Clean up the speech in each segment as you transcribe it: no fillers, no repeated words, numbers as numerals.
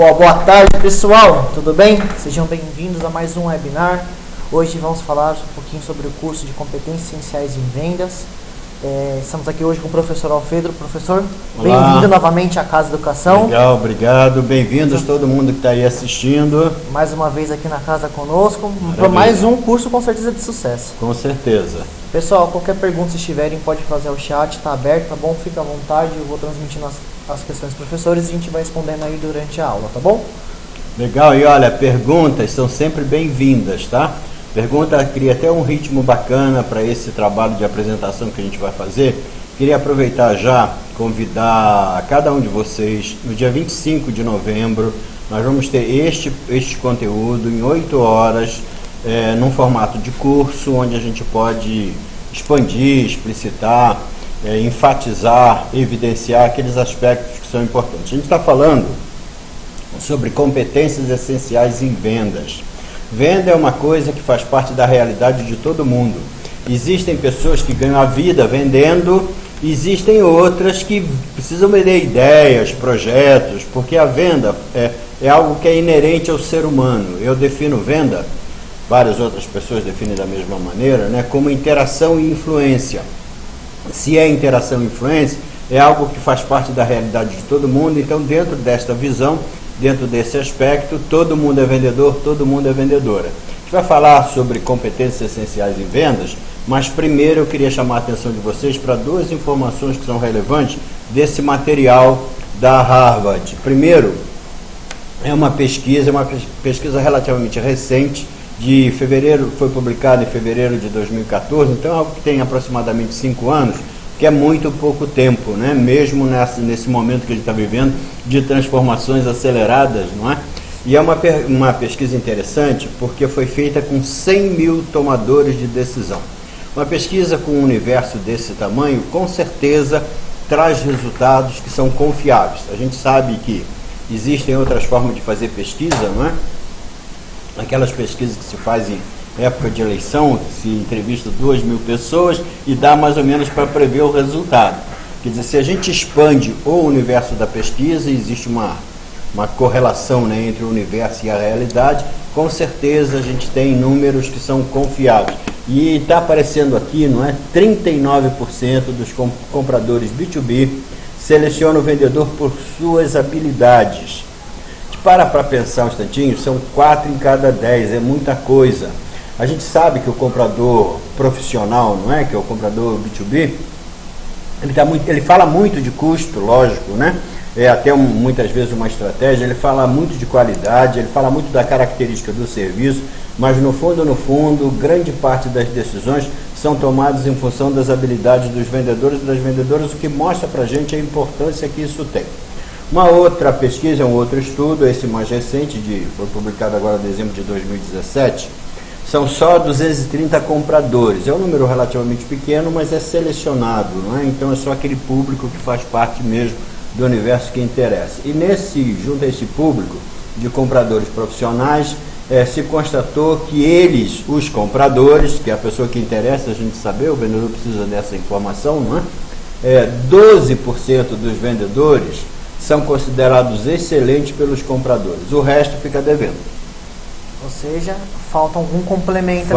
Boa tarde, pessoal, tudo bem? Sejam bem-vindos a mais um webinar. Hoje vamos falar um pouquinho sobre o curso de competências essenciais em vendas. Estamos aqui hoje com o professor Alfredo. Professor, bem-vindo novamente à Casa Educação. Legal, obrigado. Bem-vindos todo mundo que está aí assistindo. Mais uma vez aqui na casa conosco, para Maravilha. mais um curso com certeza de sucesso. Com certeza. Pessoal, qualquer pergunta, se tiverem, pode fazer o chat, está aberto, tá bom? Fica à vontade, eu vou transmitindo as questões dos professores e a gente vai respondendo aí durante a aula, tá bom? Legal, e olha, perguntas são sempre bem-vindas, tá? Pergunta cria até um ritmo bacana para esse trabalho de apresentação que a gente vai fazer. Queria aproveitar já, convidar cada um de vocês, no dia 25 de novembro, nós vamos ter este conteúdo em 8 horas, num formato de curso, onde a gente pode expandir, explicitar, enfatizar, evidenciar aqueles aspectos que são importantes. A gente está falando sobre competências essenciais em vendas. Venda é uma coisa que faz parte da realidade de todo mundo. Existem pessoas que ganham a vida vendendo, existem outras que precisam vender ideias, projetos, porque a venda é algo que é inerente ao ser humano. Eu defino venda, várias outras pessoas definem da mesma maneira, né, como interação e influência. Se é interação e influência, é algo que faz parte da realidade de todo mundo. Então, dentro desta visão, dentro desse aspecto, todo mundo é vendedor, todo mundo é vendedora. A gente vai falar sobre competências essenciais em vendas, mas primeiro eu queria chamar a atenção de vocês para duas informações que são relevantes desse material da Harvard. Primeiro, é uma pesquisa relativamente recente, de fevereiro, foi publicada em fevereiro de 2014, então é algo que tem aproximadamente 5 anos, que é muito pouco tempo, né? Mesmo nesse momento que a gente está vivendo de transformações aceleradas, não é? E é uma pesquisa interessante porque foi feita com 100 mil tomadores de decisão. Uma pesquisa com um universo desse tamanho, com certeza, traz resultados que são confiáveis. A gente sabe que existem outras formas de fazer pesquisa, não é? Aquelas pesquisas que se fazem em época de eleição, que se entrevista 2.000 pessoas e dá mais ou menos para prever o resultado. Quer dizer, se a gente expande o universo da pesquisa, existe uma correlação, né, entre o universo e a realidade, com certeza a gente tem números que são confiáveis. E está aparecendo aqui, não é? 39% dos compradores B2B selecionam o vendedor por suas habilidades. Para pensar um instantinho, são 4 em cada 10, é muita coisa. A gente sabe que o comprador profissional, não é? Que é o comprador B2B, ele fala muito de custo, lógico, né? É até muitas vezes uma estratégia, ele fala muito de qualidade, ele fala muito da característica do serviço, mas no fundo, grande parte das decisões são tomadas em função das habilidades dos vendedores e das vendedoras, o que mostra pra gente a importância que isso tem. Uma outra pesquisa, um outro estudo, esse mais recente, foi publicado agora em dezembro de 2017, são só 230 compradores. É um número relativamente pequeno, mas é selecionado, não é? Então é só aquele público que faz parte mesmo do universo que interessa. E junto a esse público de compradores profissionais, se constatou que eles, os compradores, que é a pessoa que interessa a gente saber, o vendedor precisa dessa informação, não é? 12% dos vendedores são considerados excelentes pelos compradores. O resto fica devendo. Ou seja, falta algum complemento.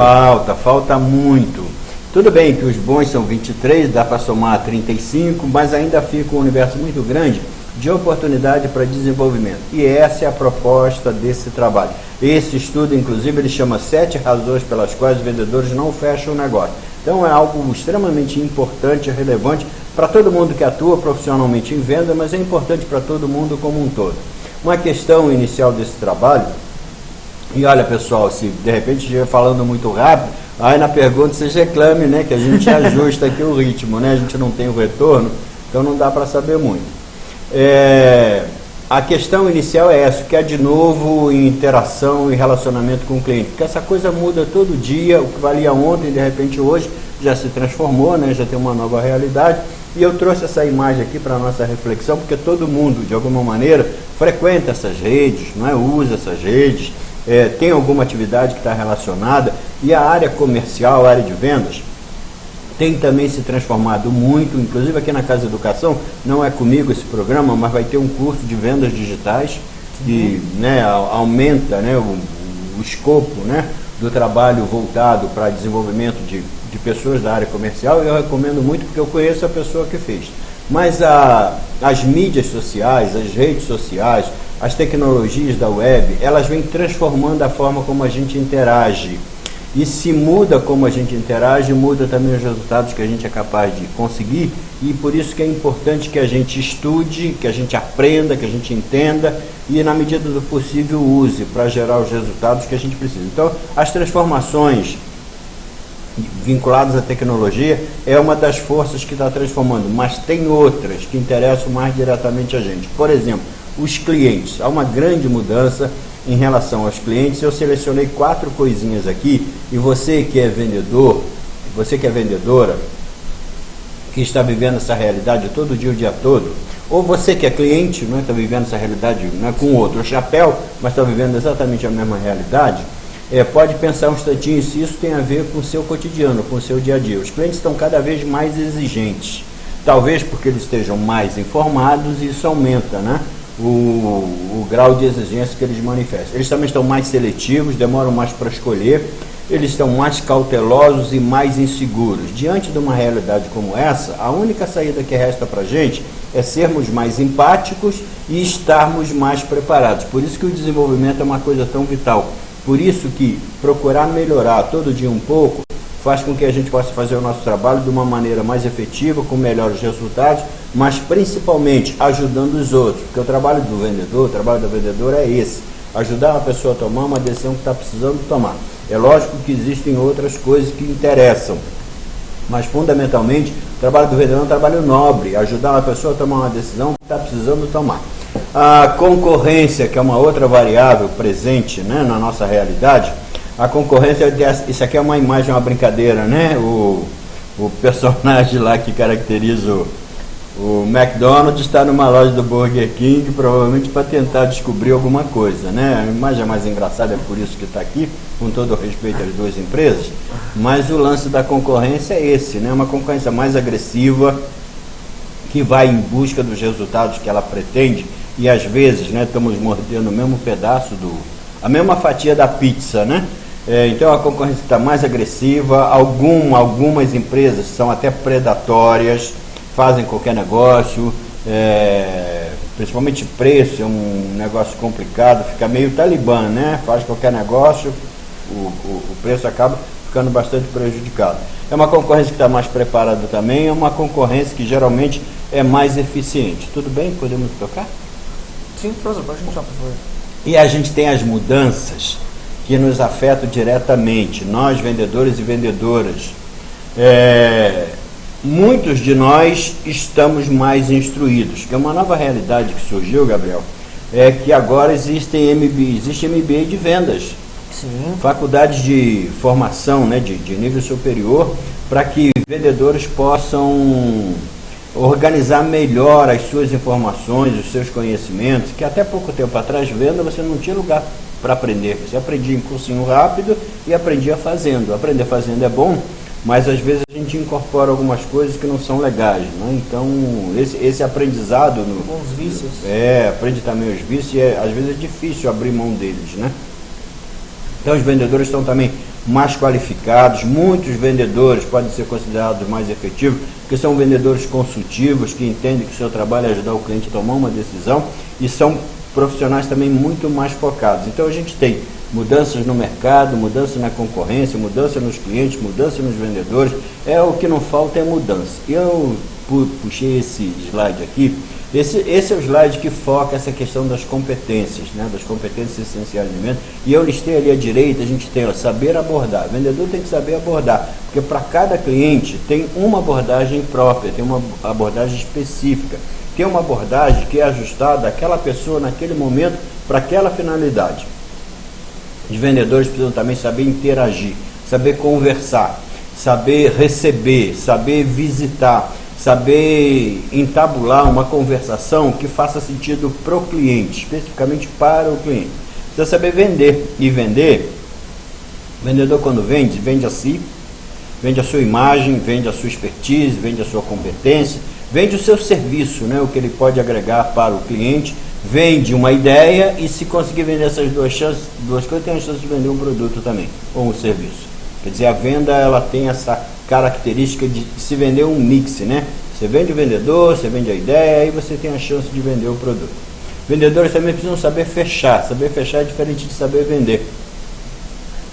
Falta muito. Tudo bem que os bons são 23, dá para somar 35, mas ainda fica um universo muito grande de oportunidade para desenvolvimento. E essa é a proposta desse trabalho. Esse estudo, inclusive, ele chama 7 razões pelas quais os vendedores não fecham o negócio. Então é algo extremamente importante e relevante para todo mundo que atua profissionalmente em venda, mas é importante para todo mundo como um todo. Uma questão inicial desse trabalho, e olha pessoal, se de repente estiver falando muito rápido, aí na pergunta vocês reclamem, né, que a gente ajusta aqui o ritmo, né, a gente não tem o retorno, então não dá para saber muito. A questão inicial é essa, que é de novo interação e relacionamento com o cliente, porque essa coisa muda todo dia, o que valia ontem, de repente hoje, já se transformou, né, já tem uma nova realidade, e eu trouxe essa imagem aqui para a nossa reflexão, porque todo mundo, de alguma maneira, frequenta essas redes, não é? Usa essas redes, tem alguma atividade que está relacionada, e a área comercial, a área de vendas, tem também se transformado muito, inclusive aqui na Casa Educação, não é comigo esse programa, mas vai ter um curso de vendas digitais, que né, aumenta né, o escopo né, do trabalho voltado para desenvolvimento de pessoas da área comercial. Eu recomendo muito porque eu conheço a pessoa que fez. Mas as mídias sociais, as redes sociais, as tecnologias da web, elas vêm transformando a forma como a gente interage. E se muda como a gente interage, muda também os resultados que a gente é capaz de conseguir. E por isso que é importante que a gente estude, que a gente aprenda, que a gente entenda e, na medida do possível, use para gerar os resultados que a gente precisa. Então, as transformações vinculadas à tecnologia é uma das forças que está transformando, mas tem outras que interessam mais diretamente a gente. Por exemplo, os clientes. Há uma grande mudança em relação aos clientes. Eu selecionei 4 coisinhas aqui, e você que é vendedor, você que é vendedora, que está vivendo essa realidade todo dia, o dia todo, ou você que é cliente, não está vivendo essa realidade com outro chapéu, mas está vivendo exatamente a mesma realidade, pode pensar um instantinho se isso tem a ver com o seu cotidiano, com o seu dia a dia. Os clientes estão cada vez mais exigentes, talvez porque eles estejam mais informados, e isso aumenta, né? O grau de exigência que eles manifestam. Eles também estão mais seletivos, demoram mais para escolher, eles estão mais cautelosos e mais inseguros. Diante de uma realidade como essa, a única saída que resta para a gente é sermos mais empáticos e estarmos mais preparados. Por isso que o desenvolvimento é uma coisa tão vital. Por isso que procurar melhorar todo dia um pouco faz com que a gente possa fazer o nosso trabalho de uma maneira mais efetiva, com melhores resultados, mas principalmente ajudando os outros, porque o trabalho do vendedor, o trabalho da vendedora é esse, ajudar a pessoa a tomar uma decisão que está precisando tomar. É lógico que existem outras coisas que interessam, mas fundamentalmente o trabalho do vendedor é um trabalho nobre, ajudar a pessoa a tomar uma decisão que está precisando tomar. A concorrência, que é uma outra variável presente né, na nossa realidade. A concorrência, isso aqui é uma imagem, uma brincadeira, né? O personagem lá que caracteriza o McDonald's está numa loja do Burger King, provavelmente para tentar descobrir alguma coisa, né? A imagem é mais engraçada, é por isso que está aqui, com todo o respeito às duas empresas, mas o lance da concorrência é esse, né? Uma concorrência mais agressiva, que vai em busca dos resultados que ela pretende, e às vezes, né, estamos mordendo o mesmo pedaço, a mesma fatia da pizza, né? Então a concorrência está mais agressiva, algumas empresas são até predatórias, fazem qualquer negócio, principalmente preço, é um negócio complicado, fica meio talibã, né? Faz qualquer negócio, o preço acaba ficando bastante prejudicado. É uma concorrência que está mais preparada também, é uma concorrência que geralmente é mais eficiente. Tudo bem? Podemos tocar? Sim, professor, pode continuar, por favor. E a gente tem as mudanças que nos afetam diretamente, nós vendedores e vendedoras. Muitos de nós estamos mais instruídos, que é uma nova realidade que surgiu, Gabriel, é que agora existe MBA de vendas. Sim. Faculdades de formação, né, de nível superior, para que vendedores possam organizar melhor as suas informações, os seus conhecimentos, que até pouco tempo atrás, venda, você não tinha lugar para aprender. Você aprendia em cursinho rápido e aprendia fazendo. Aprender fazendo é bom, mas às vezes a gente incorpora algumas coisas que não são legais, né? Então, esse aprendizado... Alguns vícios. Aprende também os vícios, e às vezes é difícil abrir mão deles, né? Então, os vendedores estão também mais qualificados. Muitos vendedores podem ser considerados mais efetivos, porque são vendedores consultivos, que entendem que o seu trabalho é ajudar o cliente a tomar uma decisão, e são profissionais também muito mais focados. Então, a gente tem mudanças no mercado, mudança na concorrência, mudança nos clientes, mudança nos vendedores. O que não falta é mudança. Eu puxei esse slide aqui. Esse é o slide que foca essa questão das competências, né, das competências essenciais de venda. E eu listei ali à direita, a gente tem saber abordar. O vendedor tem que saber abordar, porque para cada cliente tem uma abordagem própria, tem uma abordagem específica, tem uma abordagem que é ajustada àquela pessoa naquele momento para aquela finalidade. Os vendedores precisam também saber interagir, saber conversar, saber receber, saber visitar, saber entabular uma conversação que faça sentido para o cliente, especificamente para o cliente. Precisa saber vender. E vender, o vendedor quando vende a si, vende a sua imagem, vende a sua expertise, vende a sua competência, vende o seu serviço, né, o que ele pode agregar para o cliente, vende uma ideia e se conseguir vender essas duas coisas, tem a chance de vender um produto também, ou um serviço. Quer dizer, a venda ela tem essa característica de se vender um mix, né? Você vende o vendedor, você vende a ideia, e você tem a chance de vender o produto. Vendedores também precisam saber fechar. Saber fechar é diferente de saber vender.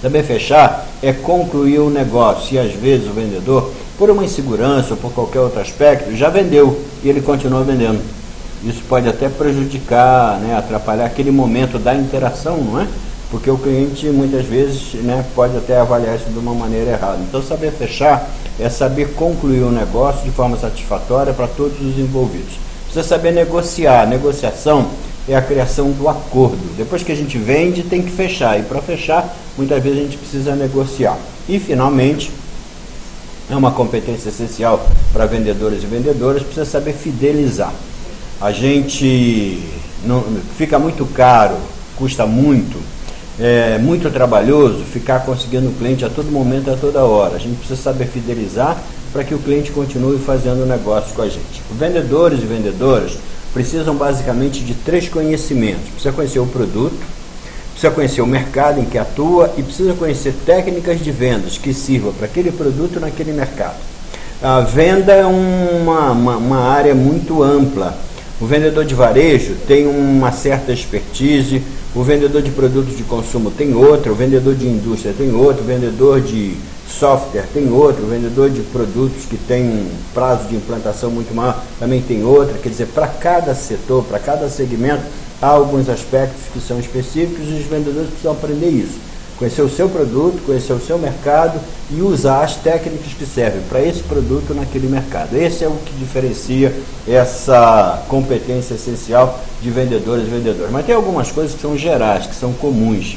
Saber fechar é concluir o negócio. E às vezes o vendedor, por uma insegurança ou por qualquer outro aspecto, já vendeu e ele continua vendendo. Isso pode até prejudicar, né, atrapalhar aquele momento da interação, não é? Porque o cliente muitas vezes, né, pode até avaliar isso de uma maneira errada. Então saber fechar é saber concluir o negócio de forma satisfatória para todos os envolvidos. Precisa saber negociar. Negociação é a criação do acordo. Depois que a gente vende, tem que fechar. E para fechar, muitas vezes a gente precisa negociar. E finalmente, é uma competência essencial para vendedores e vendedoras, precisa saber fidelizar. A gente não, fica muito caro, custa muito, é muito trabalhoso ficar conseguindo o cliente a todo momento, a toda hora. A gente precisa saber fidelizar para que o cliente continue fazendo negócio com a gente. Os vendedores e vendedoras precisam basicamente de 3 conhecimentos. Precisa conhecer o produto, precisa conhecer o mercado em que atua e precisa conhecer técnicas de vendas que sirvam para aquele produto naquele mercado. A venda é uma área muito ampla. O vendedor de varejo tem uma certa expertise, o vendedor de produtos de consumo tem outra, o vendedor de indústria tem outro, o vendedor de software tem outro, o vendedor de produtos que tem um prazo de implantação muito maior também tem outra. Quer dizer, para cada setor, para cada segmento, há alguns aspectos que são específicos e os vendedores precisam aprender isso. Conhecer o seu produto, conhecer o seu mercado e usar as técnicas que servem para esse produto naquele mercado. Esse é o que diferencia essa competência essencial de vendedores e vendedoras. Mas tem algumas coisas que são gerais, que são comuns,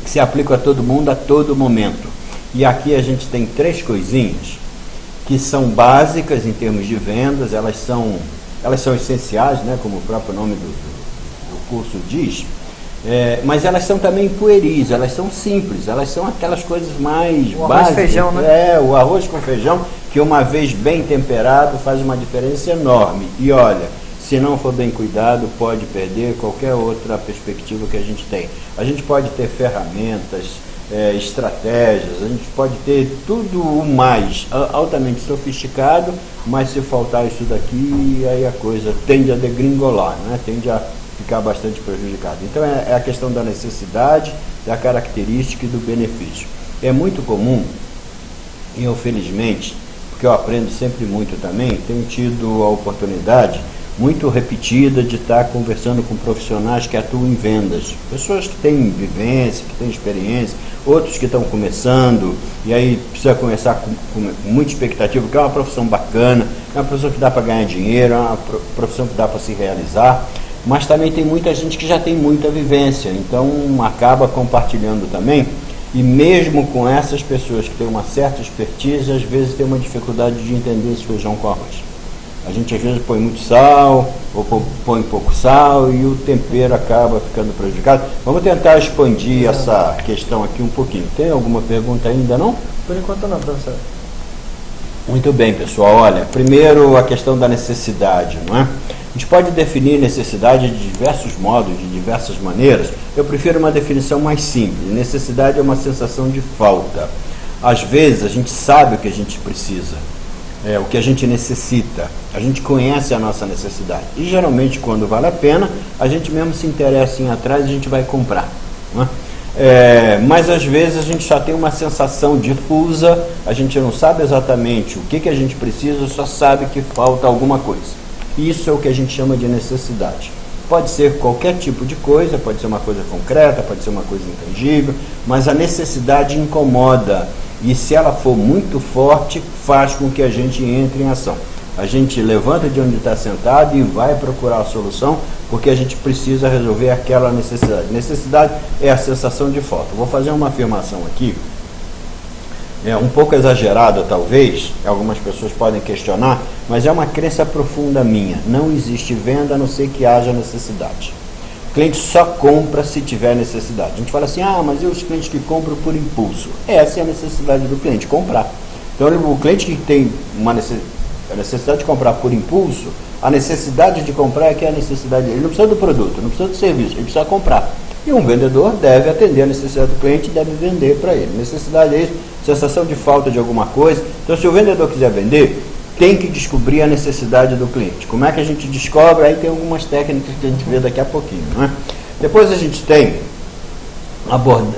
que se aplicam a todo mundo a todo momento. E aqui a gente tem 3 coisinhas que são básicas em termos de vendas, elas são essenciais, né, como o próprio nome do curso diz. Mas elas são também pueris, elas são simples, elas são aquelas coisas mais o básicas. Arroz e feijão, né? O arroz com feijão, que uma vez bem temperado faz uma diferença enorme. E olha, se não for bem cuidado, pode perder qualquer outra perspectiva que a gente tem. A gente pode ter ferramentas, estratégias, a gente pode ter tudo o mais altamente sofisticado, mas se faltar isso daqui, aí a coisa tende a degringolar, né? Tende a ficar bastante prejudicado. Então é a questão da necessidade, da característica e do benefício. É muito comum, e eu felizmente, porque eu aprendo sempre muito também, tenho tido a oportunidade muito repetida de estar conversando com profissionais que atuam em vendas, pessoas que têm vivência, que têm experiência, outros que estão começando, e aí precisa começar com muita expectativa, porque é uma profissão bacana, é uma profissão que dá para ganhar dinheiro, é uma profissão que dá para se realizar, mas também tem muita gente que já tem muita vivência, então acaba compartilhando também, e mesmo com essas pessoas que têm uma certa expertise, às vezes tem uma dificuldade de entender esse feijão com arroz. A gente às vezes põe muito sal, ou põe pouco sal, e o tempero acaba ficando prejudicado. Vamos tentar expandir essa questão aqui um pouquinho. Tem alguma pergunta ainda, não? Por enquanto não, professor. Muito bem, pessoal. Olha, primeiro a questão da necessidade, não é? A gente pode definir necessidade de diversos modos, de diversas maneiras. Eu prefiro uma definição mais simples. Necessidade é uma sensação de falta. Às vezes a gente sabe o que a gente precisa, o que a gente necessita. A gente conhece a nossa necessidade. E geralmente quando vale a pena, a gente mesmo se interessa em ir atrás e a gente vai comprar, não é? Mas às vezes a gente só tem uma sensação difusa, a gente não sabe exatamente o que a gente precisa, só sabe que falta alguma coisa. Isso é o que a gente chama de necessidade. Pode ser qualquer tipo de coisa, pode ser uma coisa concreta, pode ser uma coisa intangível, mas a necessidade incomoda. E se ela for muito forte, faz com que a gente entre em ação. A gente levanta de onde está sentado e vai procurar a solução, porque a gente precisa resolver aquela necessidade. Necessidade é a sensação de falta. Vou fazer uma afirmação aqui, um pouco exagerada talvez, algumas pessoas podem questionar, mas é uma crença profunda minha. Não existe venda a não ser que haja necessidade. O cliente só compra se tiver necessidade. A gente fala assim, mas e os clientes que compram por impulso? Essa é a necessidade do cliente, comprar. Então o cliente que tem uma necessidade, A necessidade de comprar por impulso, a necessidade de comprar é que é a necessidade dele. Ele não precisa do produto, não precisa do serviço, ele precisa comprar. E um vendedor deve atender a necessidade do cliente e deve vender para ele. Necessidade é isso, sensação de falta de alguma coisa. Então, se o vendedor quiser vender, tem que descobrir a necessidade do cliente. Como é que a gente descobre? Aí tem algumas técnicas que a gente vê daqui a pouquinho, não é? Depois a gente tem,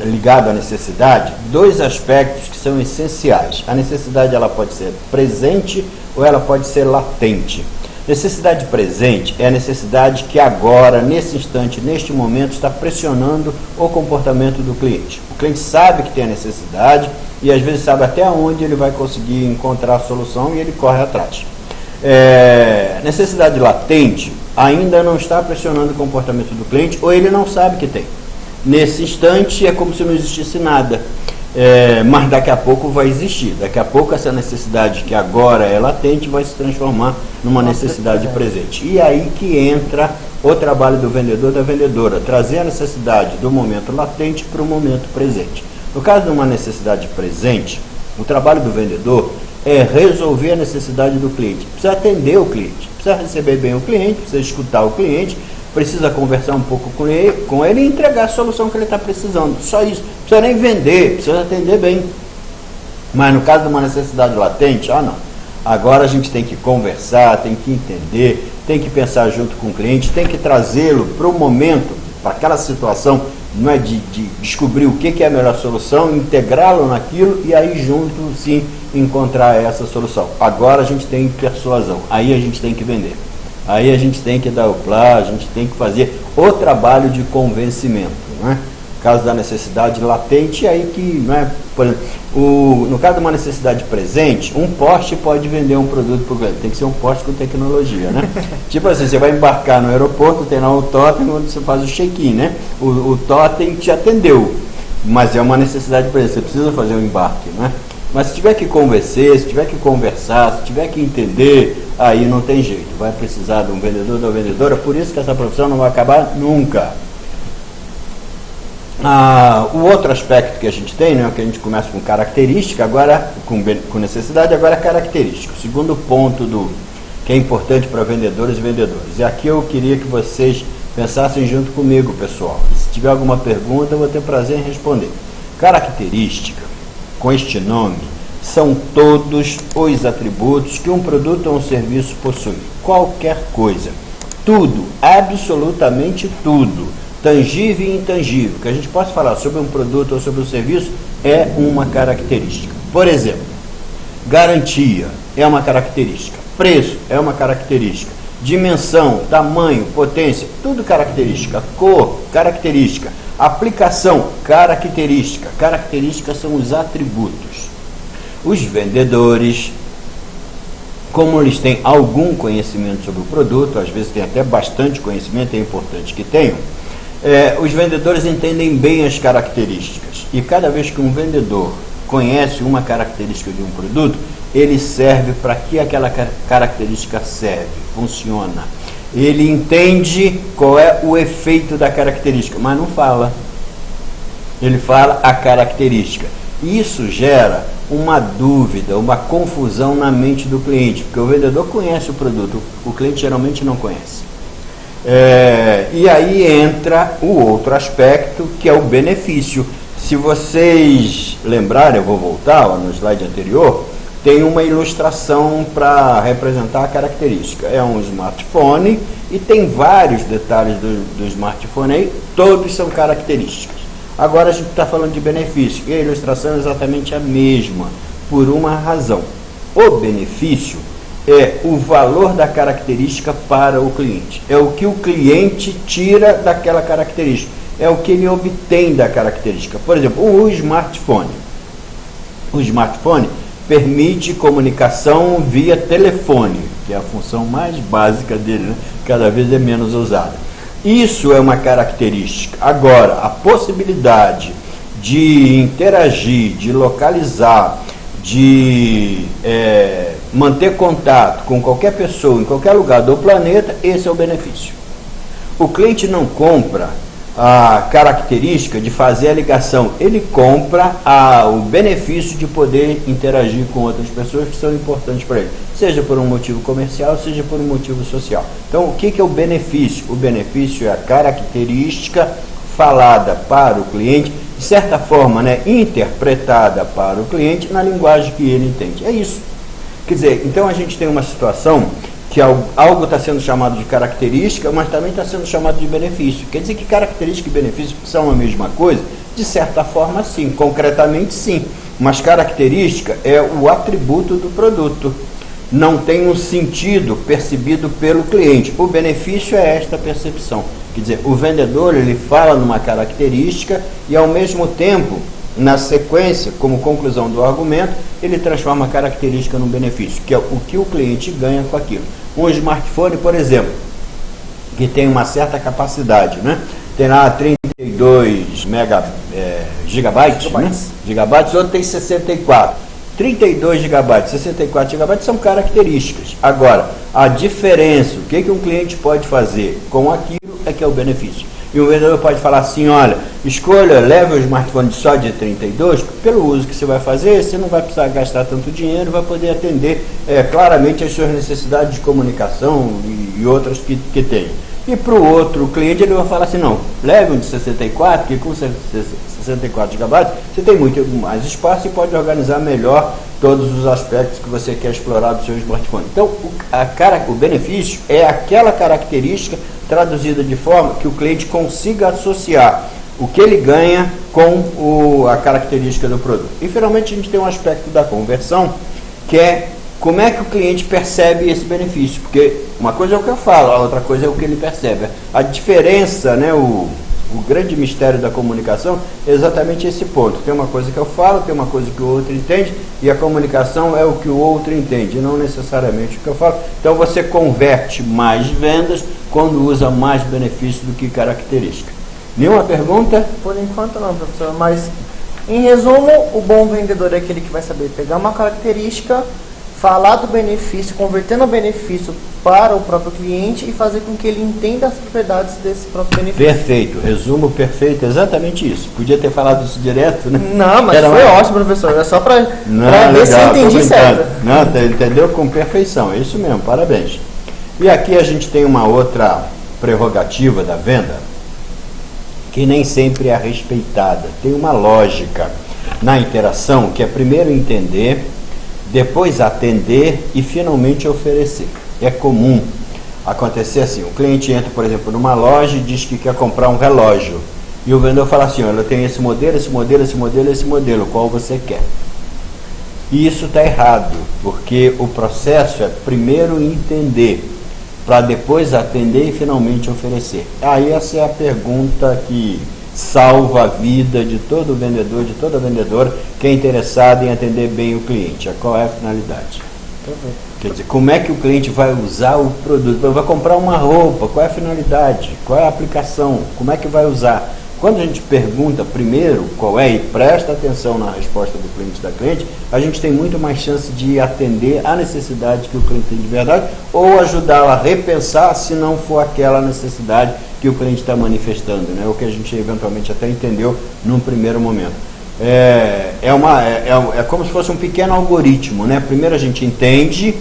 ligado à necessidade, dois aspectos que são essenciais. A necessidade ela pode ser presente ou ela pode ser latente. Necessidade presente é a necessidade que agora, nesse instante, neste momento, está pressionando o comportamento do cliente. O cliente sabe que tem a necessidade e às vezes sabe até onde ele vai conseguir encontrar a solução e ele corre atrás. Necessidade latente ainda não está pressionando o comportamento do cliente ou ele não sabe que tem. Nesse instante é como se não existisse nada. Mas daqui a pouco vai existir. Daqui a pouco essa necessidade que agora é latente vai se transformar numa necessidade presente. E aí que entra o trabalho do vendedor, da vendedora, trazer a necessidade do momento latente para o momento presente. No caso de uma necessidade presente, o trabalho do vendedor é resolver a necessidade do cliente. Precisa atender o cliente, precisa receber bem o cliente, precisa escutar o cliente, precisa conversar um pouco com ele e entregar a solução que ele está precisando. Só isso. Não precisa nem vender, precisa atender bem. Mas no caso de uma necessidade latente, não. Agora a gente tem que conversar, tem que entender, tem que pensar junto com o cliente, tem que trazê-lo para o momento, para aquela situação, não é de descobrir o que é a melhor solução, integrá-lo naquilo e aí junto, sim, encontrar essa solução. Agora a gente tem persuasão, aí a gente tem que vender. Aí a gente tem que dar o plá, a gente tem que fazer o trabalho de convencimento, não é? No caso da necessidade latente, aí que, não é? Por exemplo, no caso de uma necessidade presente, um poste pode vender um produto para o cliente, tem que ser um poste com tecnologia, né? Tipo assim, você vai embarcar no aeroporto, tem lá o totem onde você faz o check-in, né? O totem te atendeu, mas é uma necessidade presente, você precisa fazer um embarque, não é? Mas se tiver que convencer, se tiver que conversar, se tiver que entender, aí não tem jeito. Vai precisar de um vendedor, de uma vendedora, por isso que essa profissão não vai acabar nunca. O outro aspecto que a gente tem, né, que a gente começa com característica, agora com necessidade, agora é característica. O segundo ponto que é importante para vendedores e vendedoras. E aqui eu queria que vocês pensassem junto comigo, pessoal. Se tiver alguma pergunta, eu vou ter prazer em responder. Característica, com este nome, são todos os atributos que um produto ou um serviço possui. Qualquer coisa. Tudo, absolutamente tudo, tangível e intangível, que a gente possa falar sobre um produto ou sobre um serviço, é uma característica. Por exemplo, garantia é uma característica. Preço é uma característica. Dimensão, tamanho, potência, tudo característica. Cor, característica. Aplicação, característica. Características são os atributos. Os vendedores, como eles têm algum conhecimento sobre o produto, às vezes têm até bastante conhecimento, é importante que tenham, os vendedores entendem bem as características. E cada vez que um vendedor conhece uma característica de um produto, ele serve para que aquela característica serve, funciona. Ele entende qual é o efeito da característica, mas não fala. Ele fala a característica. Isso gera uma dúvida, uma confusão na mente do cliente, porque o vendedor conhece o produto, o cliente geralmente não conhece. E aí entra o outro aspecto, que é o benefício. Se vocês lembrarem, eu vou voltar no slide anterior, tem uma ilustração para representar a característica. É um smartphone e tem vários detalhes do smartphone aí, todos são características. Agora a gente está falando de benefício, e a ilustração é exatamente a mesma, por uma razão. O benefício é o valor da característica para o cliente. É o que o cliente tira daquela característica. É o que ele obtém da característica. Por exemplo, o smartphone. O smartphone permite comunicação via telefone, que é a função mais básica dele, né? Cada vez é menos usada. Isso é uma característica. Agora, a possibilidade de interagir, de localizar, de manter contato com qualquer pessoa, em qualquer lugar do planeta, esse é o benefício. O cliente não compra a característica de fazer a ligação. Ele compra o benefício de poder interagir com outras pessoas que são importantes para ele, seja por um motivo comercial, seja por um motivo social. Então, o que é o benefício? O benefício é a característica falada para o cliente, de certa forma, né, interpretada para o cliente na linguagem que ele entende. É isso. Quer dizer, então a gente tem uma situação que algo está sendo chamado de característica, mas também está sendo chamado de benefício. Quer dizer que característica e benefício são a mesma coisa? De certa forma, sim. Concretamente, sim. Mas característica é o atributo do produto. Não tem um sentido percebido pelo cliente. O benefício é esta percepção. Quer dizer, o vendedor ele fala numa característica e, ao mesmo tempo, na sequência, como conclusão do argumento, ele transforma a característica num benefício, que é o que o cliente ganha com aquilo. Um smartphone, por exemplo, que tem uma certa capacidade, né? Tem lá 32 gigabytes, né? Gigabytes, outro tem 64. 32 gigabytes, 64 gigabytes são características. Agora, a diferença, o que um cliente pode fazer com aquilo é que é o benefício. E o vendedor pode falar assim, olha, leve o smartphone só de 32, pelo uso que você vai fazer, você não vai precisar gastar tanto dinheiro, vai poder atender claramente as suas necessidades de comunicação e outras que tem. E para o outro cliente ele vai falar assim, não, leve um de 64, que com 64 GB você tem muito mais espaço e pode organizar melhor todos os aspectos que você quer explorar do seu smartphone. Então, o benefício é aquela característica traduzida de forma que o cliente consiga associar o que ele ganha com a característica do produto. E finalmente a gente tem um aspecto da conversão, que é como é que o cliente percebe esse benefício, porque uma coisa é o que eu falo, a outra coisa é o que ele percebe. A diferença, né, o grande mistério da comunicação é exatamente esse ponto. Tem uma coisa que eu falo, tem uma coisa que o outro entende, e a comunicação é o que o outro entende, não necessariamente o que eu falo. Então você converte mais vendas quando usa mais benefício do que característica. Nenhuma pergunta? Por enquanto não, professor, mas em resumo, o bom vendedor é aquele que vai saber pegar uma característica, falar do benefício, convertendo o benefício para o próprio cliente e fazer com que ele entenda as propriedades desse próprio benefício. Perfeito, resumo perfeito, exatamente isso. Podia ter falado isso direto, né? Não, mas foi ótimo, professor. É só para ver se eu entendi certo. Não, entendeu com perfeição, é isso mesmo, parabéns. E aqui a gente tem uma outra prerrogativa da venda, que nem sempre é respeitada. Tem uma lógica na interação, que é primeiro entender, depois atender e finalmente oferecer. É comum acontecer assim, o cliente entra, por exemplo, numa loja e diz que quer comprar um relógio, e o vendedor fala assim, olha, eu tenho esse modelo, esse modelo, esse modelo, esse modelo, qual você quer? E isso está errado, porque o processo é primeiro entender, para depois atender e finalmente oferecer. Aí essa é a pergunta que salva a vida de todo vendedor, de toda vendedora que é interessado em atender bem o cliente. Qual é a finalidade? Quer dizer, como é que o cliente vai usar o produto? Vai comprar uma roupa, qual é a finalidade? Qual é a aplicação? Como é que vai usar? Quando a gente pergunta primeiro qual é e presta atenção na resposta do cliente da cliente, a gente tem muito mais chance de atender a necessidade que o cliente tem de verdade ou ajudá-la a repensar se não for aquela necessidade que o cliente está manifestando, né? O que a gente eventualmente até entendeu num primeiro momento. É como se fosse um pequeno algoritmo, né? Primeiro a gente entende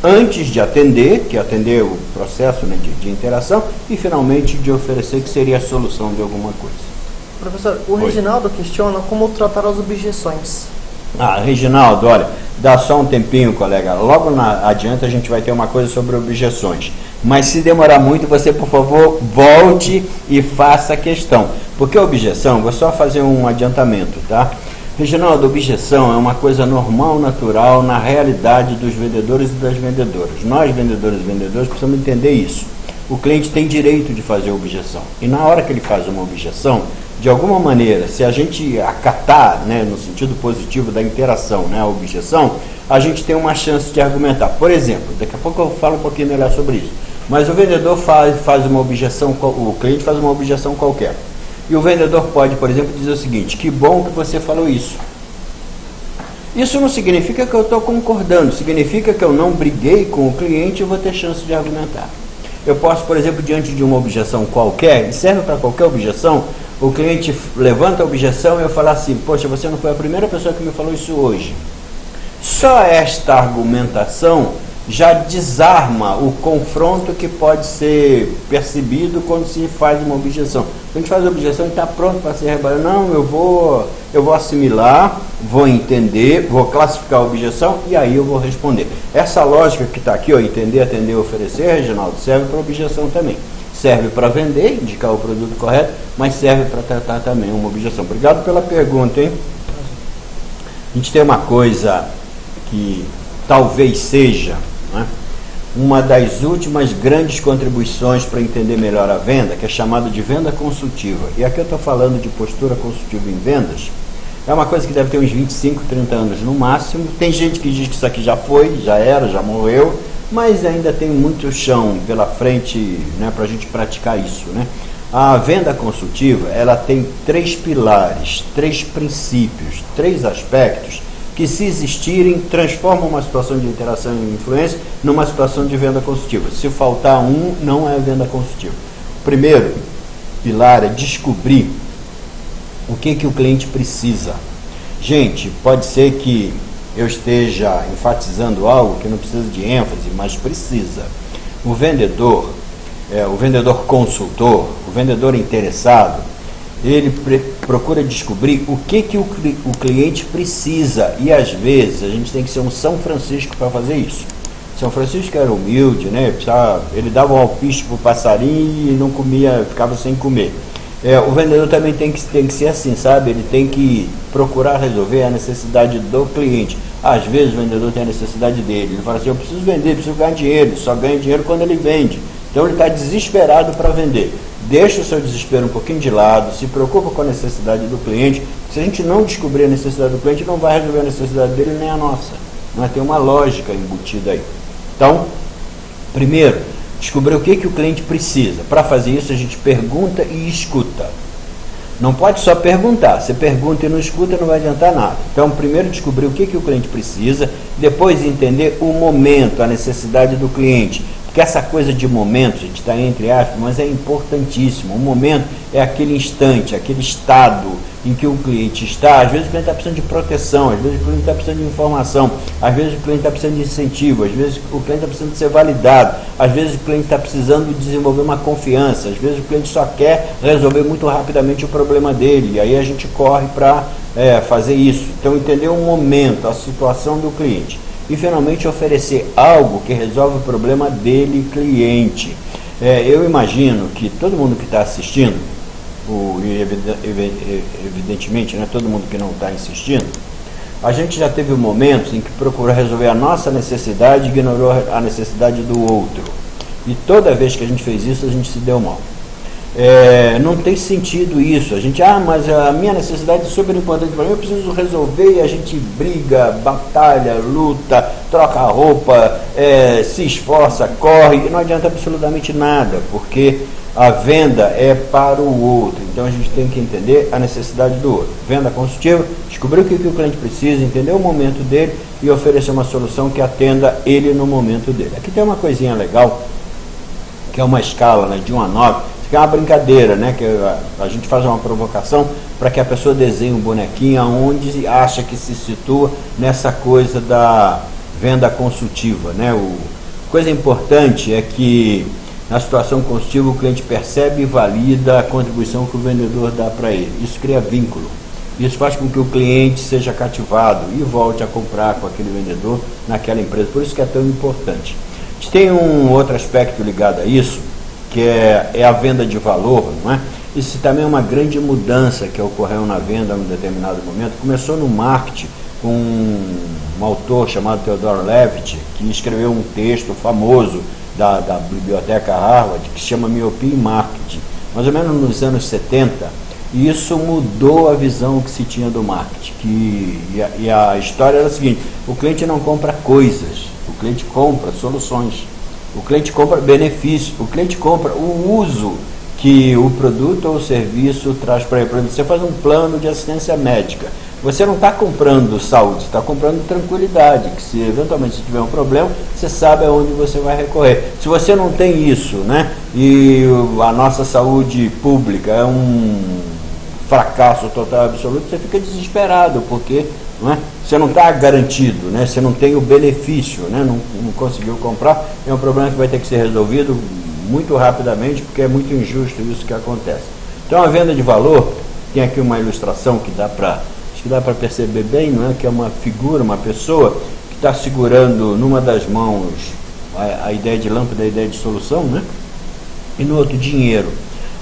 antes de atender, que é atender o processo, né, de interação, e finalmente de oferecer, que seria a solução de alguma coisa. Professor, o Reginaldo questiona como tratar as objeções. Reginaldo, olha, dá só um tempinho, colega, logo adiante a gente vai ter uma coisa sobre objeções, mas se demorar muito, você, por favor, volte e faça a questão, porque a objeção, vou só fazer um adiantamento, tá? Reginaldo, objeção é uma coisa normal, natural, na realidade dos vendedores e das vendedoras. Nós, vendedores e vendedoras, precisamos entender isso. O cliente tem direito de fazer objeção. E na hora que ele faz uma objeção, de alguma maneira, se a gente acatar, né, no sentido positivo da interação, né, a objeção, a gente tem uma chance de argumentar. Por exemplo, daqui a pouco eu falo um pouquinho melhor sobre isso. Mas o vendedor faz uma objeção, o cliente faz uma objeção qualquer. E o vendedor pode, por exemplo, dizer o seguinte, que bom que você falou isso. Isso não significa que eu estou concordando, significa que eu não briguei com o cliente e vou ter chance de argumentar. Eu posso, por exemplo, diante de uma objeção qualquer, e serve para qualquer objeção, o cliente levanta a objeção e eu falar assim, poxa, você não foi a primeira pessoa que me falou isso hoje. Só esta argumentação já desarma o confronto que pode ser percebido quando se faz uma objeção. Quando a gente faz a objeção e está pronto para ser rebatido, não, eu vou assimilar, vou entender, vou classificar a objeção e aí eu vou responder. Essa lógica que está aqui, ó, entender, atender, oferecer, Reginaldo, serve para objeção também. Serve para vender, indicar o produto correto, mas serve para tratar também uma objeção. Obrigado pela pergunta, hein? A gente tem uma coisa que talvez seja, né, uma das últimas grandes contribuições para entender melhor a venda, que é chamada de venda consultiva. E aqui eu estou falando de postura consultiva em vendas. É uma coisa que deve ter uns 25, 30 anos no máximo. Tem gente que diz que isso aqui já foi, já era, já morreu, mas ainda tem muito chão pela frente, né, para a gente praticar isso, né? A venda consultiva, ela tem 3 pilares, 3 princípios, 3 aspectos que, se existirem, transformam uma situação de interação e influência numa situação de venda consultiva. Se faltar um, não é venda consultiva. O primeiro pilar é descobrir o que o cliente precisa. Gente, pode ser que eu esteja enfatizando algo que não precisa de ênfase, mas precisa. O vendedor consultor, o vendedor interessado, ele procura descobrir o que o cliente precisa, e às vezes a gente tem que ser um São Francisco para fazer isso. São Francisco era humilde, né? Ele dava um alpiste para o passarinho e não comia, ficava sem comer. O vendedor também tem que ser assim, sabe? Ele tem que procurar resolver a necessidade do cliente. Às vezes o vendedor tem a necessidade dele, ele fala assim, eu preciso vender, preciso ganhar dinheiro, ele só ganha dinheiro quando ele vende. Então ele está desesperado para vender. Deixa o seu desespero um pouquinho de lado, se preocupa com a necessidade do cliente. Se a gente não descobrir a necessidade do cliente, não vai resolver a necessidade dele nem a nossa. Não é? Tem uma lógica embutida aí. Então, primeiro, descobrir o que o cliente precisa. Para fazer isso, a gente pergunta e escuta. Não pode só perguntar. Você pergunta e não escuta, não vai adiantar nada. Então, primeiro descobrir o que o cliente precisa, depois entender o momento, a necessidade do cliente. Porque essa coisa de momento, a gente está entre aspas, mas é importantíssimo. O momento é aquele instante, aquele estado em que o cliente está. Às vezes o cliente está precisando de proteção, às vezes o cliente está precisando de informação, às vezes o cliente está precisando de incentivo, às vezes o cliente está precisando de ser validado, às vezes o cliente está precisando desenvolver uma confiança, às vezes o cliente só quer resolver muito rapidamente o problema dele, e aí a gente corre para fazer isso. Então, entender o momento, a situação do cliente. E, finalmente, oferecer algo que resolve o problema dele, cliente. Eu imagino que todo mundo que está assistindo, evidentemente, né, todo mundo que não está insistindo, a gente já teve momentos em que procurou resolver a nossa necessidade e ignorou a necessidade do outro. E toda vez que a gente fez isso, a gente se deu mal. Não tem sentido isso. A gente, mas a minha necessidade é super importante para mim, eu preciso resolver, e a gente briga, batalha, luta, troca a roupa, se esforça, corre, e não adianta absolutamente nada, porque a venda é para o outro. Então a gente tem que entender a necessidade do outro. Venda consultiva, descobrir o que o cliente precisa, entender o momento dele e oferecer uma solução que atenda ele no momento dele. Aqui tem uma coisinha legal, que é uma escala, né, de 1 a 9, que é uma brincadeira, né, que a gente faz uma provocação para que a pessoa desenhe um bonequinho aonde acha que se situa nessa coisa da venda consultiva, né? Coisa importante é que na situação consultiva o cliente percebe e valida a contribuição que o vendedor dá para ele. Isso cria vínculo. Isso faz com que o cliente seja cativado e volte a comprar com aquele vendedor naquela empresa. Por isso que é tão importante. A gente tem um outro aspecto ligado a isso, que é a venda de valor, não é? Isso também é uma grande mudança que ocorreu na venda em um determinado momento. Começou no marketing com um autor chamado Theodore Levitt, que escreveu um texto famoso da biblioteca Harvard, que se chama Miopia em Marketing, mais ou menos nos anos 70, e isso mudou a visão que se tinha do marketing. E a história era a seguinte: o cliente não compra coisas, o cliente compra soluções. O cliente compra benefício, o cliente compra o uso que o produto ou o serviço traz para ele. Por exemplo, você faz um plano de assistência médica. Você não está comprando saúde, você está comprando tranquilidade, que se eventualmente você tiver um problema, você sabe aonde você vai recorrer. Se você não tem isso, né, e a nossa saúde pública é um fracasso total absoluto, você fica desesperado, porque você não está garantido, né, você não tem o benefício, né, não conseguiu comprar, é um problema que vai ter que ser resolvido muito rapidamente, porque é muito injusto isso que acontece. Então a venda de valor, tem aqui uma ilustração que dá para perceber bem, não é? Que é uma figura, uma pessoa que está segurando numa das mãos a ideia de lâmpada, a ideia de solução, né? E no outro dinheiro.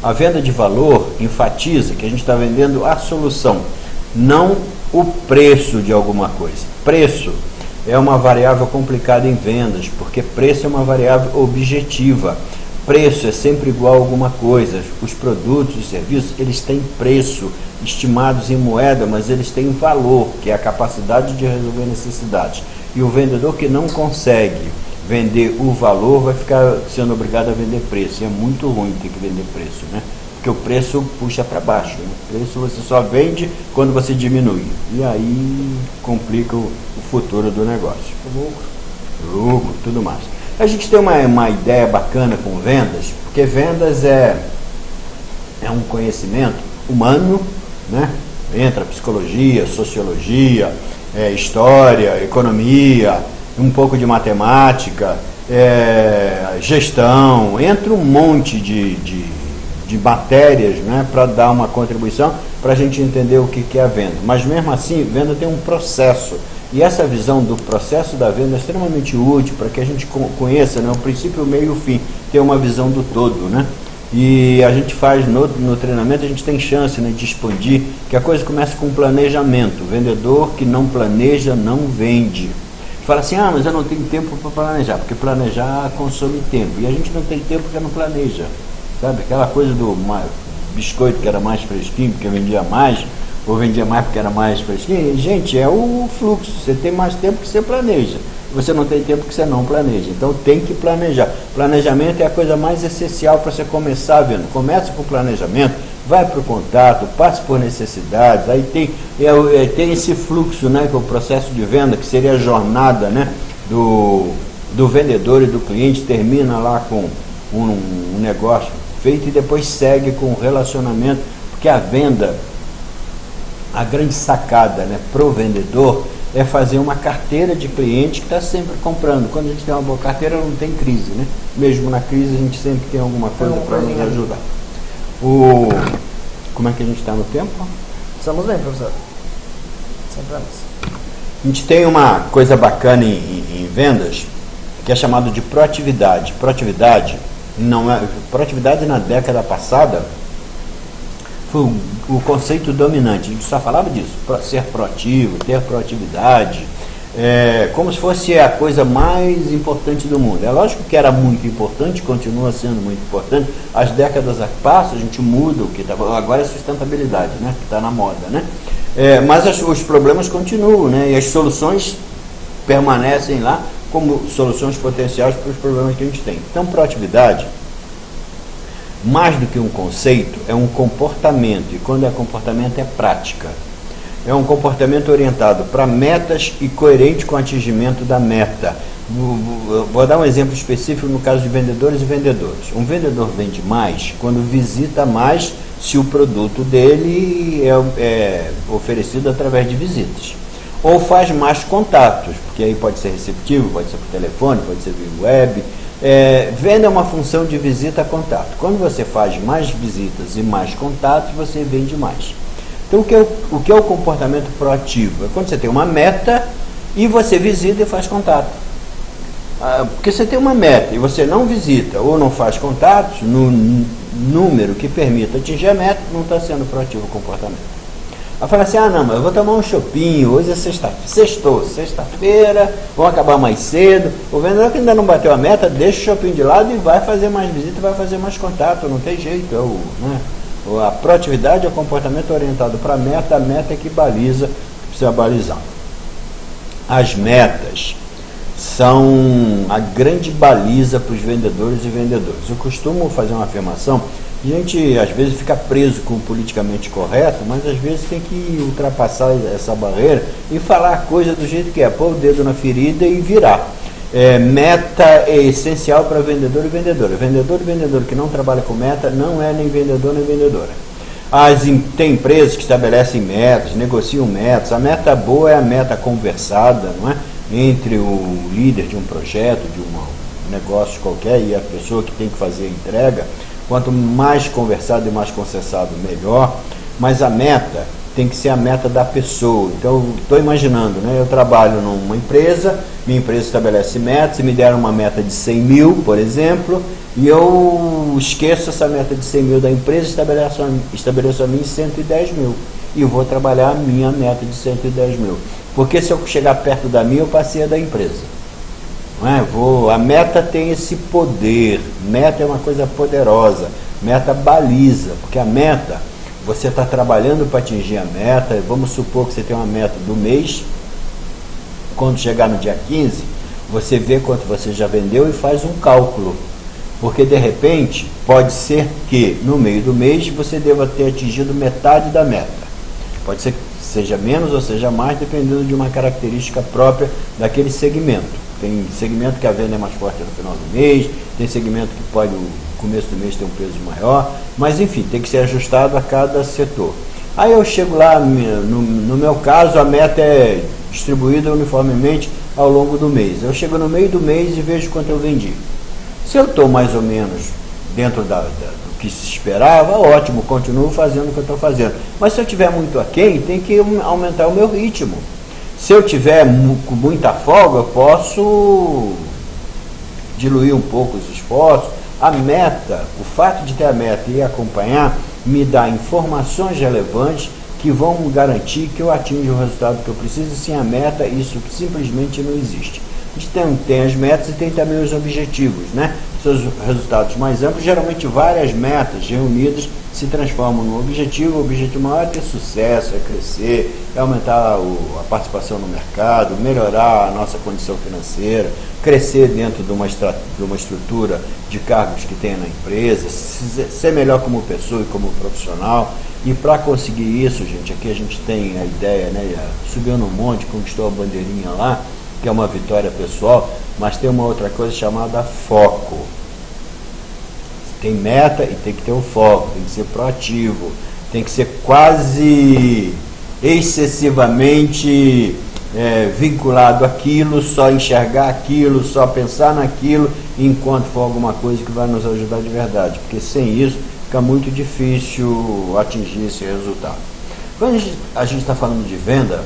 A venda de valor enfatiza que a gente está vendendo a solução, não o preço de alguma coisa. Preço é uma variável complicada em vendas, porque preço é uma variável objetiva. Preço é sempre igual a alguma coisa. Os produtos e serviços, eles têm preço, estimados em moeda, mas eles têm valor, que é a capacidade de resolver necessidades. E o vendedor que não consegue vender o valor vai ficar sendo obrigado a vender preço. E é muito ruim ter que vender preço, né? Porque o preço puxa para baixo, né? O preço você só vende quando você diminui. E aí complica o futuro do negócio. Lucro, tudo mais. A gente tem uma ideia bacana com vendas, porque vendas é um conhecimento humano, né? Entra psicologia, sociologia, história, economia, um pouco de matemática, gestão, entra um monte de matérias, né, para dar uma contribuição para a gente entender o que é a venda. Mas mesmo assim, venda tem um processo. E essa visão do processo da venda é extremamente útil para que a gente conheça, né, o princípio, o meio e o fim, ter uma visão do todo, né? E a gente faz no treinamento, a gente tem chance, né, de expandir, que a coisa começa com planejamento. O vendedor que não planeja, não vende. Fala assim, mas eu não tenho tempo para planejar, porque planejar consome tempo. E a gente não tem tempo porque não planeja. Sabe, aquela coisa do biscoito que era mais fresquinho, porque vendia mais, ou vendia mais porque era mais fresquinho. Gente, é o fluxo. Você tem mais tempo que você planeja. Você não tem tempo que você não planeja. Então tem que planejar. Planejamento é a coisa mais essencial para você começar vendo. Começa com planejamento, vai para o contato, passa por necessidades. Aí tem esse fluxo, né, que é o processo de venda, que seria a jornada, né, do vendedor e do cliente, termina lá com um negócio feito e depois segue com o relacionamento, porque a venda, a grande sacada, né, pro vendedor é fazer uma carteira de cliente que está sempre comprando. Quando a gente tem uma boa carteira, não tem crise, né? Mesmo na crise, a gente sempre tem alguma coisa para nos ajudar. Como é que a gente está no tempo? Estamos bem, professor. Sempre antes. A gente tem uma coisa bacana em vendas, que é chamado de proatividade. Proatividade na década passada foi o conceito dominante. A gente só falava disso, ser proativo, ter proatividade, como se fosse a coisa mais importante do mundo. É lógico que era muito importante, continua sendo muito importante. As décadas passam, a gente muda o que estava. Agora é sustentabilidade, né, que está na moda, né? Mas os problemas continuam, né? E as soluções permanecem lá como soluções potenciais para os problemas que a gente tem. Então, proatividade, mais do que um conceito, é um comportamento, e quando é comportamento é prática. É um comportamento orientado para metas e coerente com o atingimento da meta. Vou dar um exemplo específico no caso de vendedores e vendedoras. Um vendedor vende mais quando visita mais se o produto dele é oferecido através de visitas. Ou faz mais contatos, porque aí pode ser receptivo, pode ser por telefone, pode ser via web. Venda é uma função de visita a contato. Quando você faz mais visitas e mais contatos, você vende mais. Então, o que é o comportamento proativo? É quando você tem uma meta e você visita e faz contato. Porque você tem uma meta e você não visita ou não faz contatos no número que permita atingir a meta, não está sendo proativo o comportamento. Aí fala assim, não, mas eu vou tomar um shopping, hoje é sexta-feira, vamos acabar mais cedo. O vendedor que ainda não bateu a meta, deixa o shopping de lado e vai fazer mais visita, vai fazer mais contato, não tem jeito. A proatividade é o comportamento orientado para a meta é que baliza, precisa balizar. As metas são a grande baliza para os vendedores e vendedoras. Eu costumo fazer uma afirmação A gente às vezes fica preso com o politicamente correto, mas às vezes tem que ultrapassar essa barreira e falar a coisa do jeito que é, pôr o dedo na ferida e virar. Meta é essencial para vendedor e vendedora. Vendedor e vendedora que não trabalha com meta não é nem vendedor nem vendedora. Tem empresas que estabelecem metas, negociam metas. A meta boa é a meta conversada, não é? Entre o líder de um projeto, de um negócio qualquer e a pessoa que tem que fazer a entrega. Quanto mais conversado e mais consensuado, melhor. Mas a meta tem que ser a meta da pessoa. Então, estou imaginando, né? Eu trabalho numa empresa, minha empresa estabelece metas, se me deram uma meta de 100 mil, por exemplo, e eu esqueço essa meta de 100 mil da empresa e estabeleço a mim 110 mil. E eu vou trabalhar a minha meta de 110 mil. Porque se eu chegar perto da minha, eu passei a da empresa. Não é? A meta tem esse poder. Meta é uma coisa poderosa. Meta baliza, porque a meta, você está trabalhando para atingir a meta. Vamos supor que você tem uma meta do mês. Quando chegar no dia 15, você vê quanto você já vendeu e faz um cálculo. Porque de repente, pode ser que no meio do mês você deva ter atingido metade da meta. Pode ser que seja menos ou seja mais, dependendo de uma característica própria daquele segmento. Tem segmento que a venda é mais forte no final do mês, tem segmento que pode, no começo do mês, ter um peso maior, mas enfim, tem que ser ajustado a cada setor. Aí eu chego lá, no meu caso, a meta é distribuída uniformemente ao longo do mês. Eu chego no meio do mês e vejo quanto eu vendi. Se eu estou mais ou menos dentro do que se esperava, ótimo, continuo fazendo o que eu estou fazendo. Mas se eu estiver muito aquém, tem que aumentar o meu ritmo. Se eu tiver com muita folga, eu posso diluir um pouco os esforços. A meta, o fato de ter a meta e acompanhar, me dá informações relevantes que vão garantir que eu atinja o resultado que eu preciso. Sem a meta, isso simplesmente não existe. A gente tem as metas e tem também os objetivos, né? Seus resultados mais amplos, geralmente várias metas reunidas se transformam num objetivo. O objetivo maior é ter sucesso, é crescer, é aumentar a participação no mercado, melhorar a nossa condição financeira, crescer dentro de uma estrutura de cargos que tenha na empresa, ser melhor como pessoa e como profissional. E para conseguir isso, gente, aqui a gente tem a ideia, né? Subiu no monte, conquistou a bandeirinha lá, que é uma vitória pessoal, mas tem uma outra coisa chamada foco. Tem meta e tem que ter o foco, tem que ser proativo, tem que ser quase excessivamente vinculado àquilo, só enxergar aquilo, só pensar naquilo, enquanto for alguma coisa que vai nos ajudar de verdade, porque sem isso fica muito difícil atingir esse resultado. Quando a gente está falando de venda,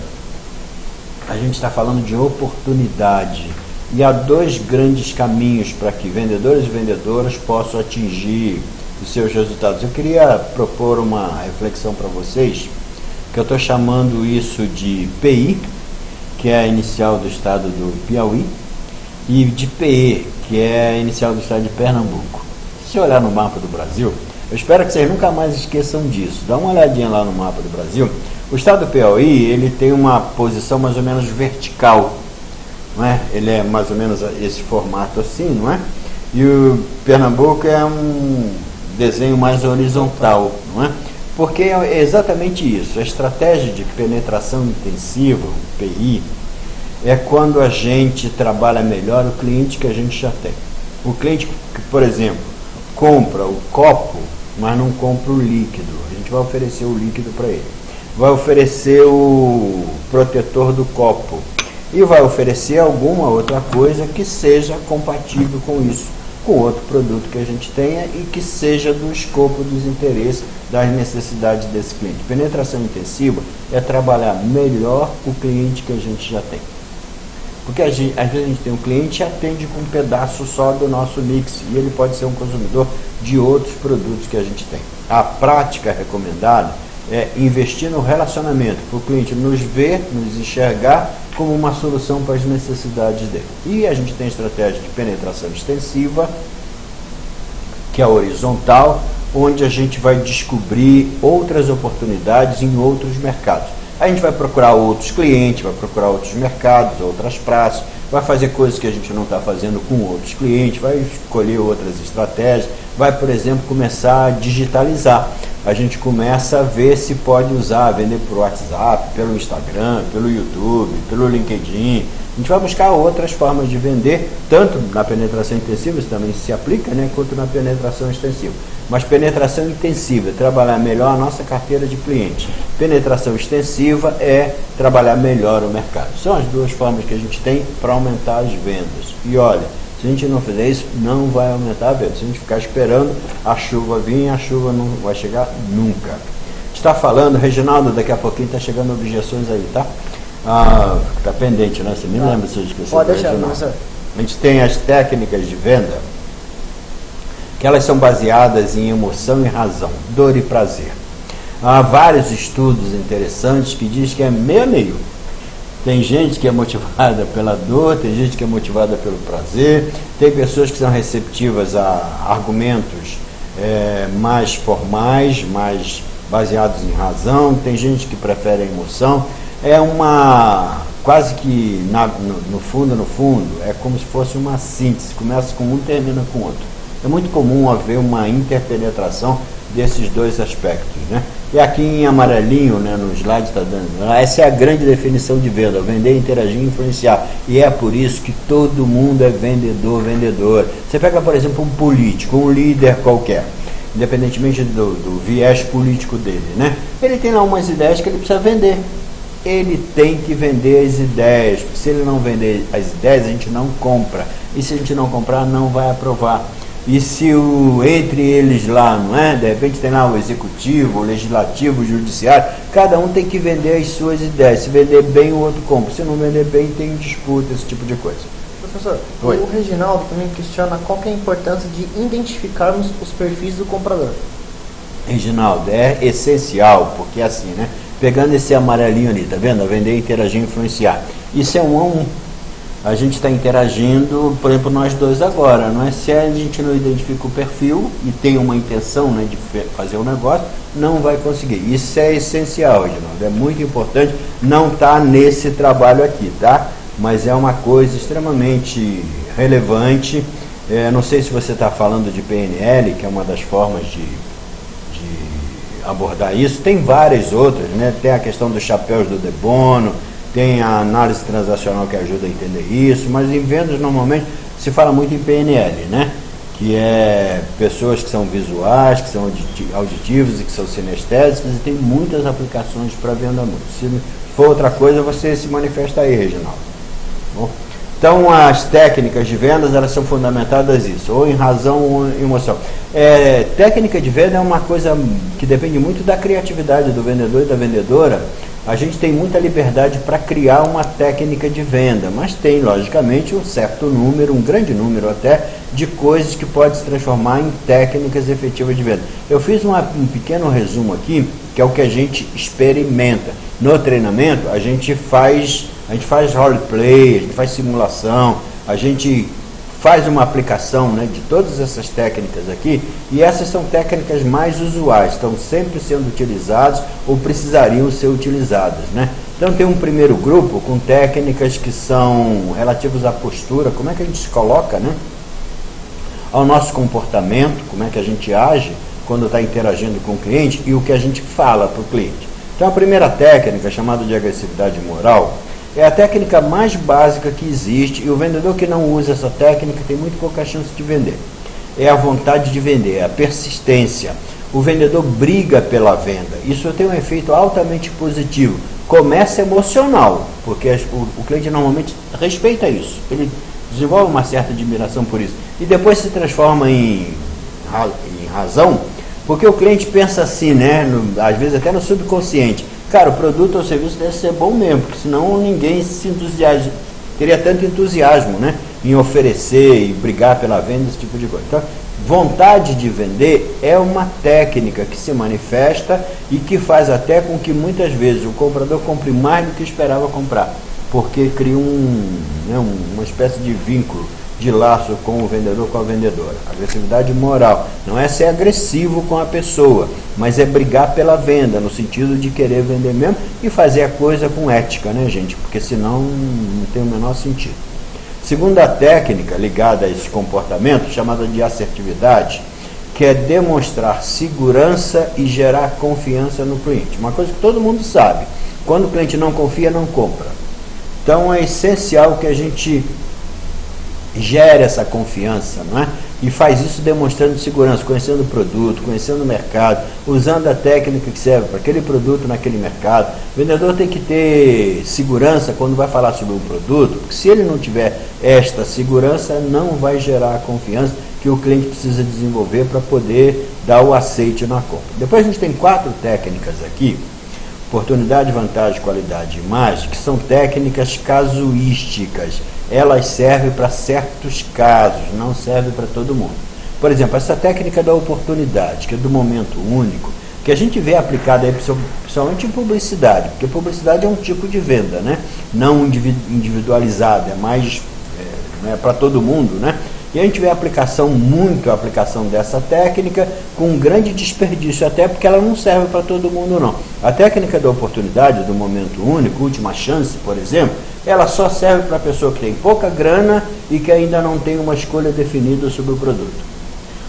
a gente está falando de oportunidade. E há dois grandes caminhos para que vendedores e vendedoras possam atingir os seus resultados. Eu queria propor uma reflexão para vocês, que eu estou chamando isso de PI, que é a inicial do estado do Piauí, e de PE, que é a inicial do estado de Pernambuco. Se olhar no mapa do Brasil, eu espero que vocês nunca mais esqueçam disso. Dá uma olhadinha lá no mapa do Brasil. O estado do Piauí, ele tem uma posição mais ou menos vertical, não é? Ele é mais ou menos esse formato assim, não é? E o Pernambuco é um desenho mais horizontal, não é? Porque é exatamente isso. A estratégia de penetração intensiva, o PI, é quando a gente trabalha melhor o cliente que a gente já tem. O cliente que, por exemplo, compra o copo, mas não compra o líquido. A gente vai oferecer o líquido para ele. Vai oferecer o protetor do copo e vai oferecer alguma outra coisa que seja compatível com isso, com outro produto que a gente tenha e que seja do escopo dos interesses, das necessidades desse cliente. Penetração intensiva é trabalhar melhor o cliente que a gente já tem. Porque às vezes a gente tem um cliente e atende com um pedaço só do nosso mix e ele pode ser um consumidor de outros produtos que a gente tem. A prática recomendada é investir no relacionamento, para o cliente nos ver, nos enxergar como uma solução para as necessidades dele. E a gente tem a estratégia de penetração extensiva, que é horizontal, onde a gente vai descobrir outras oportunidades em outros mercados. A gente vai procurar outros clientes, vai procurar outros mercados, outras praças, vai fazer coisas que a gente não está fazendo com outros clientes, vai escolher outras estratégias, vai, por exemplo, começar a digitalizar. A gente começa a ver se pode usar, vender por WhatsApp, pelo Instagram, pelo YouTube, pelo LinkedIn. A gente vai buscar outras formas de vender, tanto na penetração intensiva, isso também se aplica, né, quanto na penetração extensiva. Mas penetração intensiva é trabalhar melhor a nossa carteira de clientes. Penetração extensiva é trabalhar melhor o mercado. São as duas formas que a gente tem para aumentar as vendas. E olha, se a gente não fizer isso, não vai aumentar a venda. Se a gente ficar esperando a chuva vir, a chuva não vai chegar nunca. Está falando, Reginaldo, daqui a pouquinho está chegando objeções aí, tá? Está pendente, né? Você me lembra se eu esqueci? Pode deixar, professor. A gente tem as técnicas de venda, que elas são baseadas em emoção e razão, dor e prazer. Há vários estudos interessantes que dizem que é meio a meio. Tem gente que é motivada pela dor, tem gente que é motivada pelo prazer, tem pessoas que são receptivas a argumentos mais formais, mais baseados em razão, tem gente que prefere a emoção. É quase que no fundo, é como se fosse uma síntese, começa com um e termina com o outro. É muito comum haver uma interpenetração desses dois aspectos, né? E aqui em amarelinho, né, no slide está dando, essa é a grande definição de venda: vender, interagir e influenciar. E é por isso que todo mundo é vendedor, vendedora. Você pega, por exemplo, um político, um líder qualquer, independentemente do viés político dele, né? Ele tem lá umas ideias que ele precisa vender. Ele tem que vender as ideias, porque se ele não vender as ideias, a gente não compra. E se a gente não comprar, não vai aprovar. E se entre eles lá, não é? De repente tem lá o executivo, o legislativo, o judiciário, cada um tem que vender as suas ideias. Se vender bem, o outro compra. Se não vender bem, tem disputa, esse tipo de coisa. Professor, Oi. O Reginaldo também questiona qual que é a importância de identificarmos os perfis do comprador. Reginaldo, é essencial, porque é assim, né? Pegando esse amarelinho ali, tá vendo? Vender, interagir, influenciar. Isso é 1 a 1. A gente está interagindo, por exemplo, nós dois agora, não é? Se a gente não identifica o perfil e tem uma intenção, né, de fazer um negócio, não vai conseguir. Isso é essencial, Reginaldo, é muito importante. Não está nesse trabalho aqui, tá? Mas é uma coisa extremamente relevante. Não sei se você está falando de PNL, que é uma das formas de abordar isso. Tem várias outras, né? Tem a questão dos chapéus do De Bono, tem a análise transacional que ajuda a entender isso, mas em vendas normalmente se fala muito em PNL, né? Que é pessoas que são visuais, que são auditivos e que são sinestésicas, e tem muitas aplicações para venda mútua. Se for outra coisa, você se manifesta aí, Reginaldo. Bom, então as técnicas de vendas, elas são fundamentadas nisso, ou em razão ou em emoção. Técnica de venda é uma coisa que depende muito da criatividade do vendedor e da vendedora. A gente tem muita liberdade para criar uma técnica de venda, mas tem, logicamente, um certo número, um grande número até, de coisas que pode se transformar em técnicas efetivas de venda. Eu fiz um pequeno resumo aqui, que é o que a gente experimenta. No treinamento, a gente faz roleplay, a gente faz simulação, a gente faz uma aplicação, né, de todas essas técnicas aqui, e essas são técnicas mais usuais, estão sempre sendo utilizadas ou precisariam ser utilizadas, né? Então tem um primeiro grupo com técnicas que são relativas à postura, como é que a gente se coloca, né, ao nosso comportamento, como é que a gente age quando está interagindo com o cliente e o que a gente fala para o cliente. Então a primeira técnica, chamada de agressividade moral, é a técnica mais básica que existe, e o vendedor que não usa essa técnica tem muito pouca chance de vender. É a vontade de vender, é a persistência. O vendedor briga pela venda. Isso tem um efeito altamente positivo. Começa emocional, porque o cliente normalmente respeita isso. Ele desenvolve uma certa admiração por isso. E depois se transforma em razão, porque o cliente pensa assim, né? Às vezes até no subconsciente. Cara, o produto ou serviço deve ser bom mesmo, porque senão ninguém se entusiasma, teria tanto entusiasmo, né, em oferecer e brigar pela venda, esse tipo de coisa. Então, vontade de vender é uma técnica que se manifesta e que faz até com que muitas vezes o comprador compre mais do que esperava comprar, porque cria uma espécie de vínculo de laço com o vendedor, com a vendedora. Agressividade moral não é ser agressivo com a pessoa, mas é brigar pela venda, no sentido de querer vender mesmo e fazer a coisa com ética, né, gente? Porque senão não tem o menor sentido. Segunda técnica ligada a esse comportamento, chamada de assertividade, que é demonstrar segurança e gerar confiança no cliente. Uma coisa que todo mundo sabe, quando o cliente não confia, não compra. Então é essencial que a gente gere essa confiança, não é? E faz isso demonstrando segurança, conhecendo o produto, conhecendo o mercado, usando a técnica que serve para aquele produto naquele mercado. O vendedor tem que ter segurança quando vai falar sobre um produto, porque se ele não tiver esta segurança, não vai gerar a confiança que o cliente precisa desenvolver para poder dar o aceite na compra. Depois a gente tem 4 técnicas aqui: oportunidade, vantagem, qualidade e imagem, que são técnicas casuísticas. Elas servem para certos casos, não servem para todo mundo. Por exemplo, essa técnica da oportunidade, que é do momento único, que a gente vê aplicada aí principalmente em publicidade, porque publicidade é um tipo de venda, né? Não individualizada, é mais para todo mundo, né? E a gente vê a aplicação dessa técnica com um grande desperdício, até porque ela não serve para todo mundo, não. A técnica da oportunidade, do momento único, última chance, por exemplo, ela só serve para a pessoa que tem pouca grana e que ainda não tem uma escolha definida sobre o produto.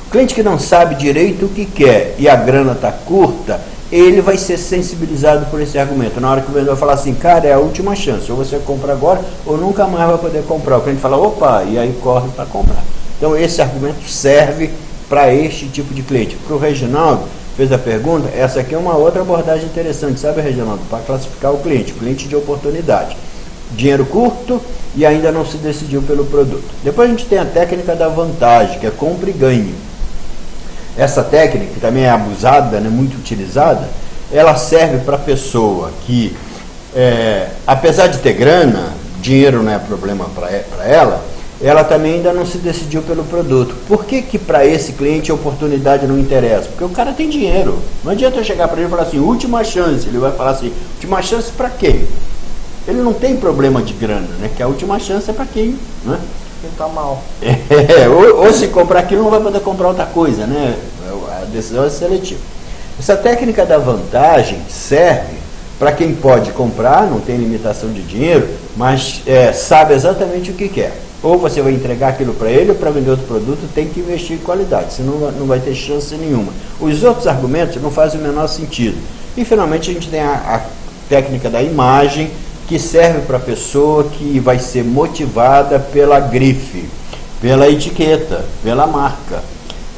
O cliente que não sabe direito o que quer e a grana está curta, ele vai ser sensibilizado por esse argumento. Na hora que o vendedor falar assim, cara, é a última chance, ou você compra agora ou nunca mais vai poder comprar. O cliente fala, opa, e aí corre para comprar. Então esse argumento serve para este tipo de cliente. Para o Reginaldo, fez a pergunta, essa aqui é uma outra abordagem interessante, sabe, Reginaldo? Para classificar o cliente de oportunidade. Dinheiro curto e ainda não se decidiu pelo produto. Depois a gente tem a técnica da vantagem, que é compra e ganhe. Essa técnica, que também é abusada, né, muito utilizada, ela serve para a pessoa que, apesar de ter grana, dinheiro não é problema para ela também ainda não se decidiu pelo produto. Por que para esse cliente a oportunidade não interessa? Porque o cara tem dinheiro. Não adianta eu chegar para ele e falar assim, última chance. Ele vai falar assim, última chance para quem? Ele não tem problema de grana, né? Que a última chance é para quem, né? Quem está mal. Ou se comprar aquilo não vai poder comprar outra coisa, né? A decisão é seletiva. Essa técnica da vantagem serve para quem pode comprar, não tem limitação de dinheiro, mas sabe exatamente o que quer. Ou você vai entregar aquilo para ele, ou para vender outro produto, tem que investir em qualidade, senão não vai ter chance nenhuma. Os outros argumentos não fazem o menor sentido. E finalmente a gente tem a técnica da imagem, que serve para a pessoa que vai ser motivada pela grife, pela etiqueta, pela marca,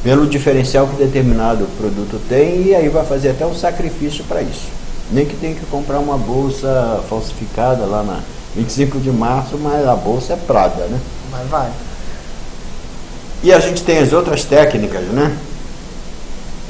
pelo diferencial que determinado produto tem, e aí vai fazer até um sacrifício para isso. Nem que tenha que comprar uma bolsa falsificada lá na 25 de março, mas a bolsa é Prada, né? Mas vai. E a gente tem as outras técnicas, né?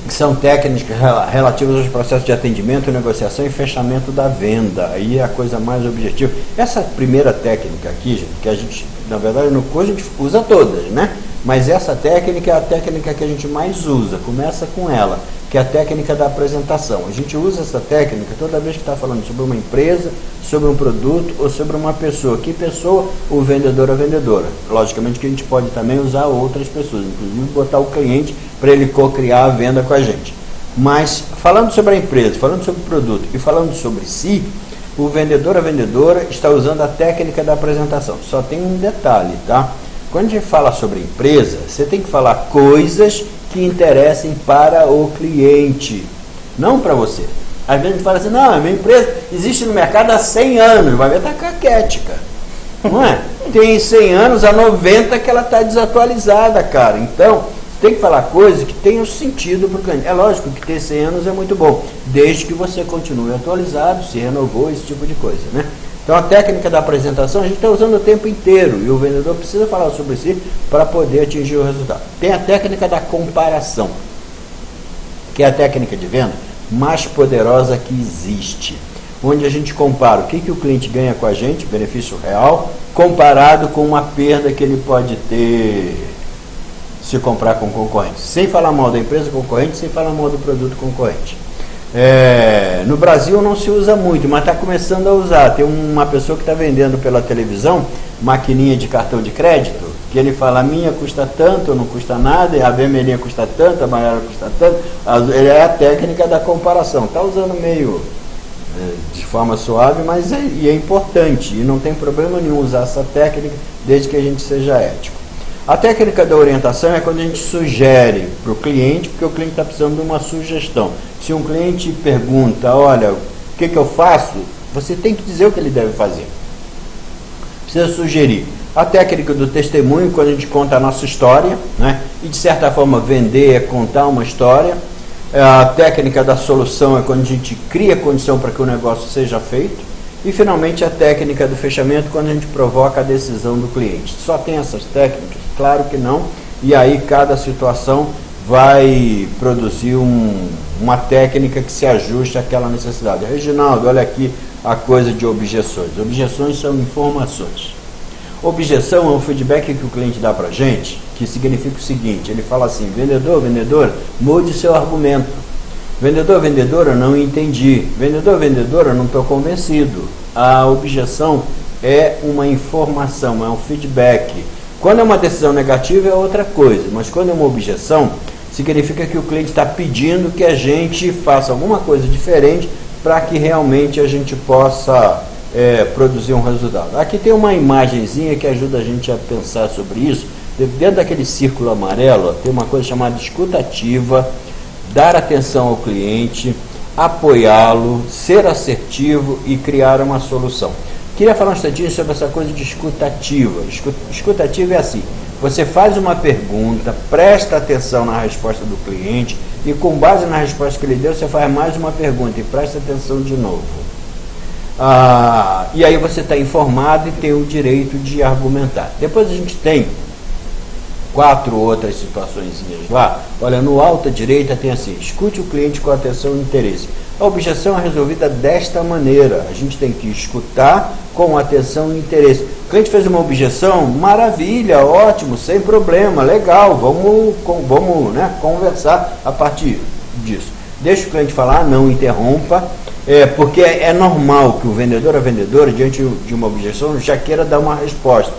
Que são técnicas relativas aos processos de atendimento, negociação e fechamento da venda. Aí é a coisa mais objetiva. Essa primeira técnica aqui, gente, que a gente, na verdade, no curso a gente usa todas, né? Mas essa técnica é a técnica que a gente mais usa. Começa com ela, que é a técnica da apresentação. A gente usa essa técnica toda vez que está falando sobre uma empresa, sobre um produto ou sobre uma pessoa. Que pessoa? O vendedor, a vendedora. Logicamente que a gente pode também usar outras pessoas, inclusive botar o cliente para ele co-criar a venda com a gente. Mas falando sobre a empresa, falando sobre o produto e falando sobre si, o vendedor, a vendedora está usando a técnica da apresentação. Só tem um detalhe, tá? Quando a gente fala sobre empresa, você tem que falar coisas que interessem para o cliente, não para você. Às vezes a gente fala assim, não, a minha empresa existe no mercado há 100 anos, vai ver, está caquética, não é? Tem 100 anos, há 90 que ela está desatualizada, cara. Então, tem que falar coisas que tenham sentido para o cliente. É lógico que ter 100 anos é muito bom, desde que você continue atualizado, se renovou, esse tipo de coisa, né? Então a técnica da apresentação a gente está usando o tempo inteiro e o vendedor precisa falar sobre si para poder atingir o resultado. Tem a técnica da comparação, que é a técnica de venda mais poderosa que existe, onde a gente compara o que o cliente ganha com a gente, benefício real, comparado com uma perda que ele pode ter se comprar com concorrente, sem falar mal da empresa concorrente, sem falar mal do produto concorrente. No Brasil não se usa muito, mas está começando a usar. Tem uma pessoa que está vendendo pela televisão maquininha de cartão de crédito Que ele fala, a minha custa tanto, não custa nada, a vermelhinha custa tanto, a amarela custa tanto. É a técnica da comparação. Está usando meio de forma suave, mas é importante. E não tem problema nenhum usar essa técnica, desde que a gente seja ético. A técnica da orientação é quando a gente sugere para o cliente, porque o cliente está precisando de uma sugestão. Se um cliente pergunta, olha, o que eu faço? Você tem que dizer o que ele deve fazer. Precisa sugerir. A técnica do testemunho, quando a gente conta a nossa história, né? E de certa forma vender é contar uma história. A técnica da solução é quando a gente cria condição para que o negócio seja feito. E finalmente a técnica do fechamento, quando a gente provoca a decisão do cliente. Só tem essas técnicas? Claro que não. E aí cada situação vai produzir uma técnica que se ajuste àquela necessidade. Reginaldo, olha aqui a coisa de objeções. Objeções são informações. Objeção é um feedback que o cliente dá para a gente, que significa o seguinte, ele fala assim, vendedor, vendedora, mude seu argumento. Vendedor, vendedora, não entendi. Vendedor, vendedora, não estou convencido. A objeção é uma informação, é um feedback. Quando é uma decisão negativa é outra coisa, mas quando é uma objeção, significa que o cliente está pedindo que a gente faça alguma coisa diferente para que realmente a gente possa produzir um resultado. Aqui tem uma imagenzinha que ajuda a gente a pensar sobre isso. Dentro daquele círculo amarelo, tem uma coisa chamada escuta ativa, dar atenção ao cliente, apoiá-lo, ser assertivo e criar uma solução. Queria falar um instantinho sobre essa coisa de escutativa. Escutativa é assim, você faz uma pergunta, presta atenção na resposta do cliente e com base na resposta que ele deu, você faz mais uma pergunta e presta atenção de novo. E aí você está informado e tem o direito de argumentar. Depois a gente tem 4 outras situações lá. Olha, no alto à direita tem assim, escute o cliente com atenção e interesse. A objeção é resolvida desta maneira, a gente tem que escutar com atenção e interesse. O cliente fez uma objeção, maravilha, ótimo, sem problema, legal, vamos conversar a partir disso. Deixa o cliente falar, não interrompa, porque é normal que o vendedor ou a vendedora, diante de uma objeção, já queira dar uma resposta.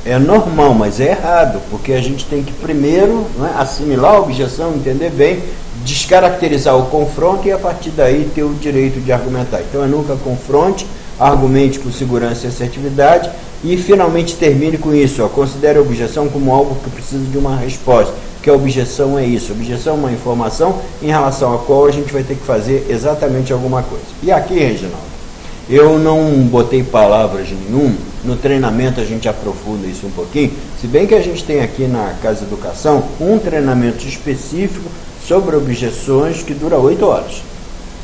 É normal, mas é errado, porque a gente tem que primeiro assimilar a objeção, entender bem, descaracterizar o confronto e a partir daí ter o direito de argumentar. Então nunca confronte, argumente com segurança e assertividade e finalmente termine com isso. Considere a objeção como algo que precisa de uma resposta, que a objeção é isso. A objeção é uma informação em relação à qual a gente vai ter que fazer exatamente alguma coisa. E aqui, Reginaldo, eu não botei palavras nenhuma, no treinamento a gente aprofunda isso um pouquinho, se bem que a gente tem aqui na Casa Educação um treinamento específico sobre objeções que dura 8 horas,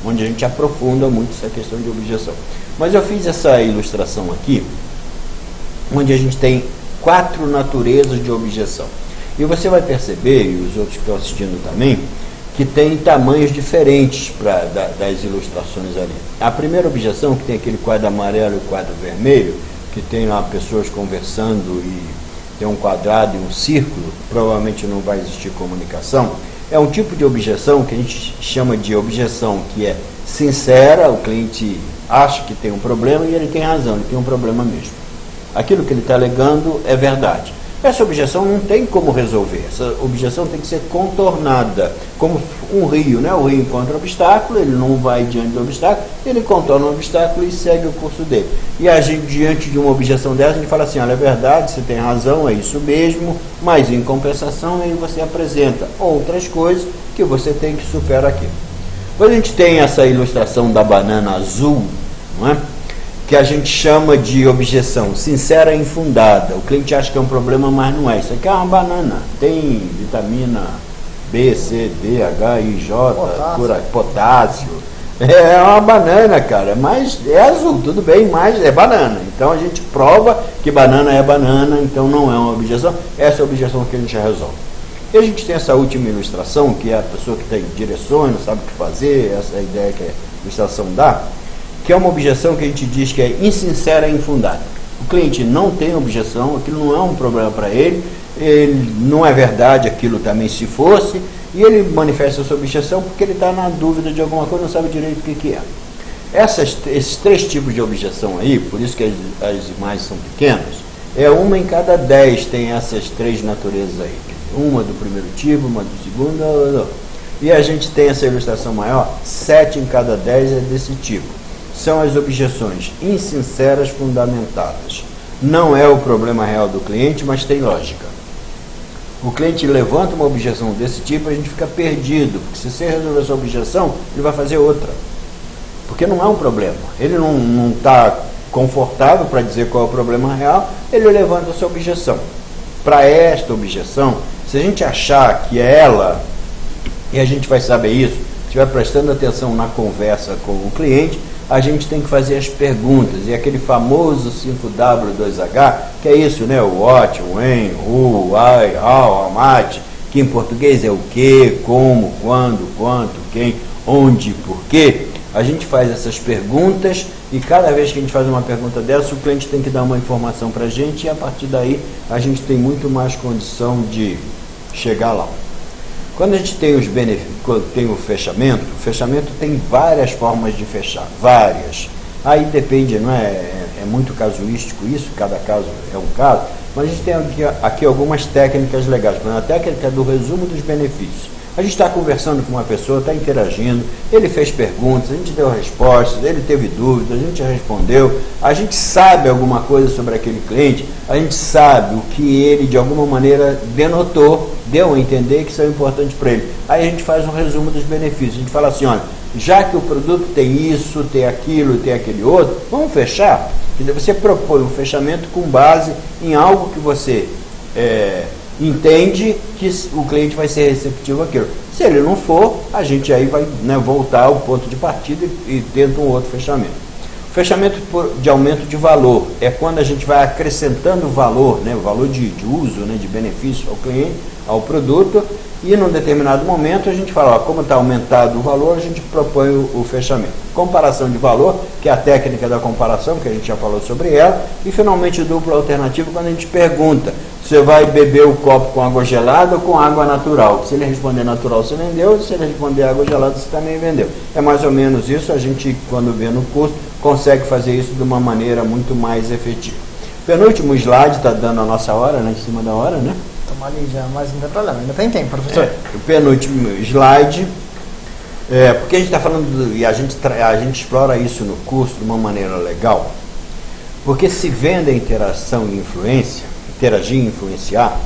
onde a gente aprofunda muito essa questão de objeção. Mas eu fiz essa ilustração aqui, onde a gente tem 4 naturezas de objeção. E você vai perceber, e os outros que estão assistindo também, que tem tamanhos diferentes das ilustrações ali. A primeira objeção, que tem aquele quadro amarelo e o quadro vermelho, que tem lá pessoas conversando e tem um quadrado e um círculo, provavelmente não vai existir comunicação, é um tipo de objeção que a gente chama de objeção que é sincera, o cliente acha que tem um problema e ele tem razão, ele tem um problema mesmo. Aquilo que ele está alegando é verdade. Essa objeção não tem como resolver, essa objeção tem que ser contornada, como um rio, né? O rio encontra obstáculo, ele não vai diante do obstáculo, ele contorna o obstáculo e segue o curso dele. E a gente, diante de uma objeção dessa, a gente fala assim, olha, é verdade, você tem razão, é isso mesmo, mas em compensação aí você apresenta outras coisas que você tem que superar aqui. Depois a gente tem essa ilustração da banana azul, não é? Que a gente chama de objeção sincera e infundada. O cliente acha que é um problema, mas não é. Isso aqui é uma banana, tem vitamina B, C, D, H, I, J, potássio. É uma banana, cara, mas é azul, tudo bem, mas é banana. Então a gente prova que banana é banana, então não é uma objeção. Essa é a objeção que a gente resolve. E a gente tem essa última ilustração, que é a pessoa que tem direções, não sabe o que fazer, essa é a ideia que a ilustração dá, que é uma objeção que a gente diz que é insincera e infundada. O cliente não tem objeção, aquilo não é um problema para ele não é verdade aquilo também se fosse, e ele manifesta a sua objeção porque ele está na dúvida de alguma coisa, não sabe direito o que é. Esses 3 tipos de objeção aí, por isso que as imagens são pequenas, uma em cada 10 tem essas 3 naturezas aí. Uma do primeiro tipo, uma do segundo. E a gente tem essa ilustração maior, 7 em cada 10 é desse tipo. São as objeções insinceras fundamentadas. Não é o problema real do cliente, mas tem lógica. O cliente levanta uma objeção desse tipo, a gente fica perdido, porque se você resolver essa objeção, ele vai fazer outra. Porque não é um problema. Ele não está confortável para dizer qual é o problema real, ele levanta essa objeção. Para esta objeção, se a gente achar que é ela, e a gente vai saber isso, estiver prestando atenção na conversa com o cliente, a gente tem que fazer as perguntas, e aquele famoso 5W2H, que é isso, né? O what, when, who, why, how, how much, que em português é o que, como, quando, quanto, quem, onde, porquê. A gente faz essas perguntas, e cada vez que a gente faz uma pergunta dessa, o cliente tem que dar uma informação para a gente, e a partir daí a gente tem muito mais condição de chegar lá. Quando a gente tem os benefícios, tem o fechamento tem várias formas de fechar, várias. Aí depende, não é muito casuístico isso, cada caso é um caso, mas a gente tem aqui algumas técnicas legais. Por exemplo, a técnica do resumo dos benefícios. A gente está conversando com uma pessoa, está interagindo, ele fez perguntas, a gente deu respostas, ele teve dúvidas, a gente respondeu, a gente sabe alguma coisa sobre aquele cliente, a gente sabe o que ele de alguma maneira denotou, deu a entender que isso é importante para ele. Aí a gente faz um resumo dos benefícios, a gente fala assim, olha, já que o produto tem isso, tem aquilo, tem aquele outro, vamos fechar? Você propõe um fechamento com base em algo que você entende que o cliente vai ser receptivo àquilo. Se ele não for, a gente aí vai voltar ao ponto de partida e tenta um outro fechamento. O fechamento de aumento de valor é quando a gente vai acrescentando valor, valor de uso, de benefício ao cliente, ao produto, e num determinado momento a gente fala, como está aumentado o valor, a gente propõe o fechamento. Comparação de valor, que é a técnica da comparação, que a gente já falou sobre ela, e finalmente o duplo alternativo, quando a gente pergunta, você vai beber o copo com água gelada ou com água natural? Se ele responder natural, você vendeu, se ele responder água gelada, você também vendeu. É mais ou menos isso, a gente, quando vê no curso, consegue fazer isso de uma maneira muito mais efetiva. Penúltimo slide, está dando a nossa hora, em cima da hora, né? Estamos ali já, mas não tem problema, ainda tem tempo, professor. O penúltimo slide, porque a gente está falando, e a gente explora isso no curso de uma maneira legal, porque se vende a interação e influência, interagir e influenciar,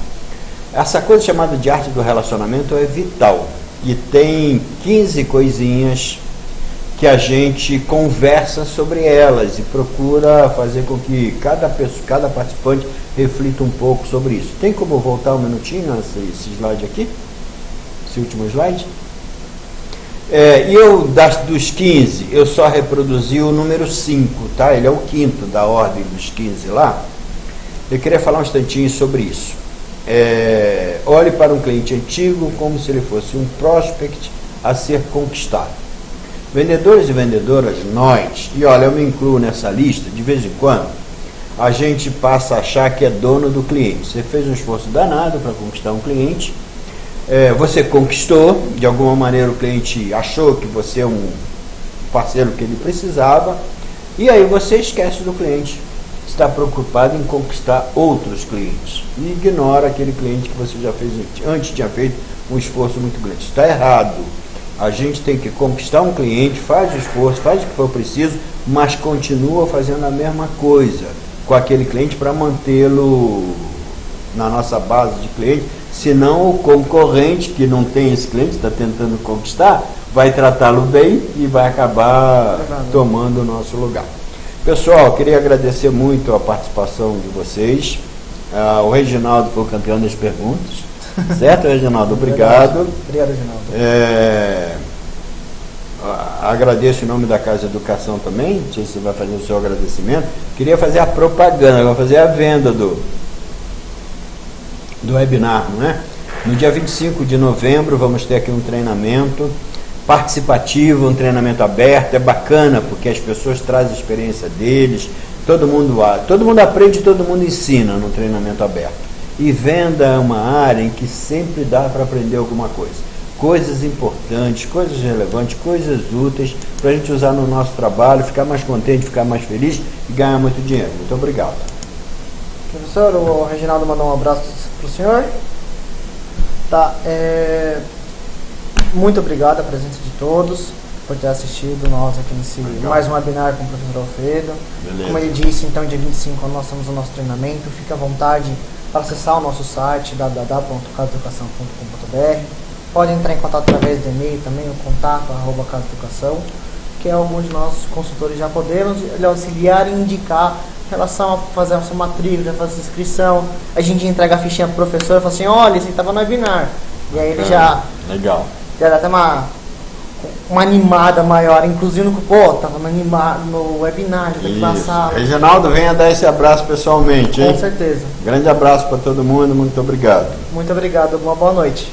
essa coisa chamada de arte do relacionamento é vital, e tem 15 coisinhas que a gente conversa sobre elas e procura fazer com que cada participante reflita um pouco sobre isso. Tem como voltar um minutinho esse slide aqui? Esse último slide? Dos 15, eu só reproduzi o número 5, tá? Ele é o quinto da ordem dos 15 lá. Eu queria falar um instantinho sobre isso. Olhe para um cliente antigo como se ele fosse um prospect a ser conquistado. Vendedores e vendedoras, nós, e olha, eu me incluo nessa lista, de vez em quando, a gente passa a achar que é dono do cliente. Você fez um esforço danado para conquistar um cliente, você conquistou, de alguma maneira o cliente achou que você é um parceiro que ele precisava, e aí você esquece do cliente, está preocupado em conquistar outros clientes, e ignora aquele cliente que você já fez antes, tinha feito um esforço muito grande. Isso está errado. A gente tem que conquistar um cliente, faz o esforço, faz o que for preciso, mas continua fazendo a mesma coisa com aquele cliente para mantê-lo na nossa base de cliente, senão o concorrente que não tem esse cliente, está tentando conquistar, vai tratá-lo bem e vai acabar tomando o nosso lugar. Pessoal, queria agradecer muito a participação de vocês. O Reginaldo foi o campeão das perguntas. Certo, Reginaldo? Obrigado. Obrigado, Reginaldo. Agradeço em nome da Casa de Educação também. Não sei se você vai fazer o seu agradecimento. Queria fazer a propaganda, vou fazer a venda do webinar, não é? No dia 25 de novembro vamos ter aqui um treinamento participativo, um treinamento aberto. É bacana porque as pessoas trazem a experiência deles, todo mundo aprende, todo mundo ensina no treinamento aberto. E venda é uma área em que sempre dá para aprender alguma coisa. Coisas importantes, coisas relevantes, coisas úteis para a gente usar no nosso trabalho, ficar mais contente, ficar mais feliz e ganhar muito dinheiro. Muito obrigado. Professor, o Reginaldo mandou um abraço para o senhor. Tá, muito obrigado a presença de todos por ter assistido nós aqui nesse mais um webinar com o professor Alfredo. Beleza. Como ele disse, então, dia 25 nós temos o nosso treinamento. Fique à vontade para acessar o nosso site www.casaeducação.com.br. Pode entrar em contato através do e-mail também, o contato@casaeducação, que é algum de nós consultores já podemos lhe auxiliar e indicar em relação a fazer a sua matrícula, fazer a inscrição. A gente entrega a fichinha pro professor e fala assim, olha, você estava no webinar. E aí ele já dá até uma animada maior, inclusive tava no webinar, já tem na sala. Reginaldo, venha dar esse abraço pessoalmente, hein? Com certeza. Grande abraço para todo mundo, muito obrigado. Muito obrigado, uma boa noite.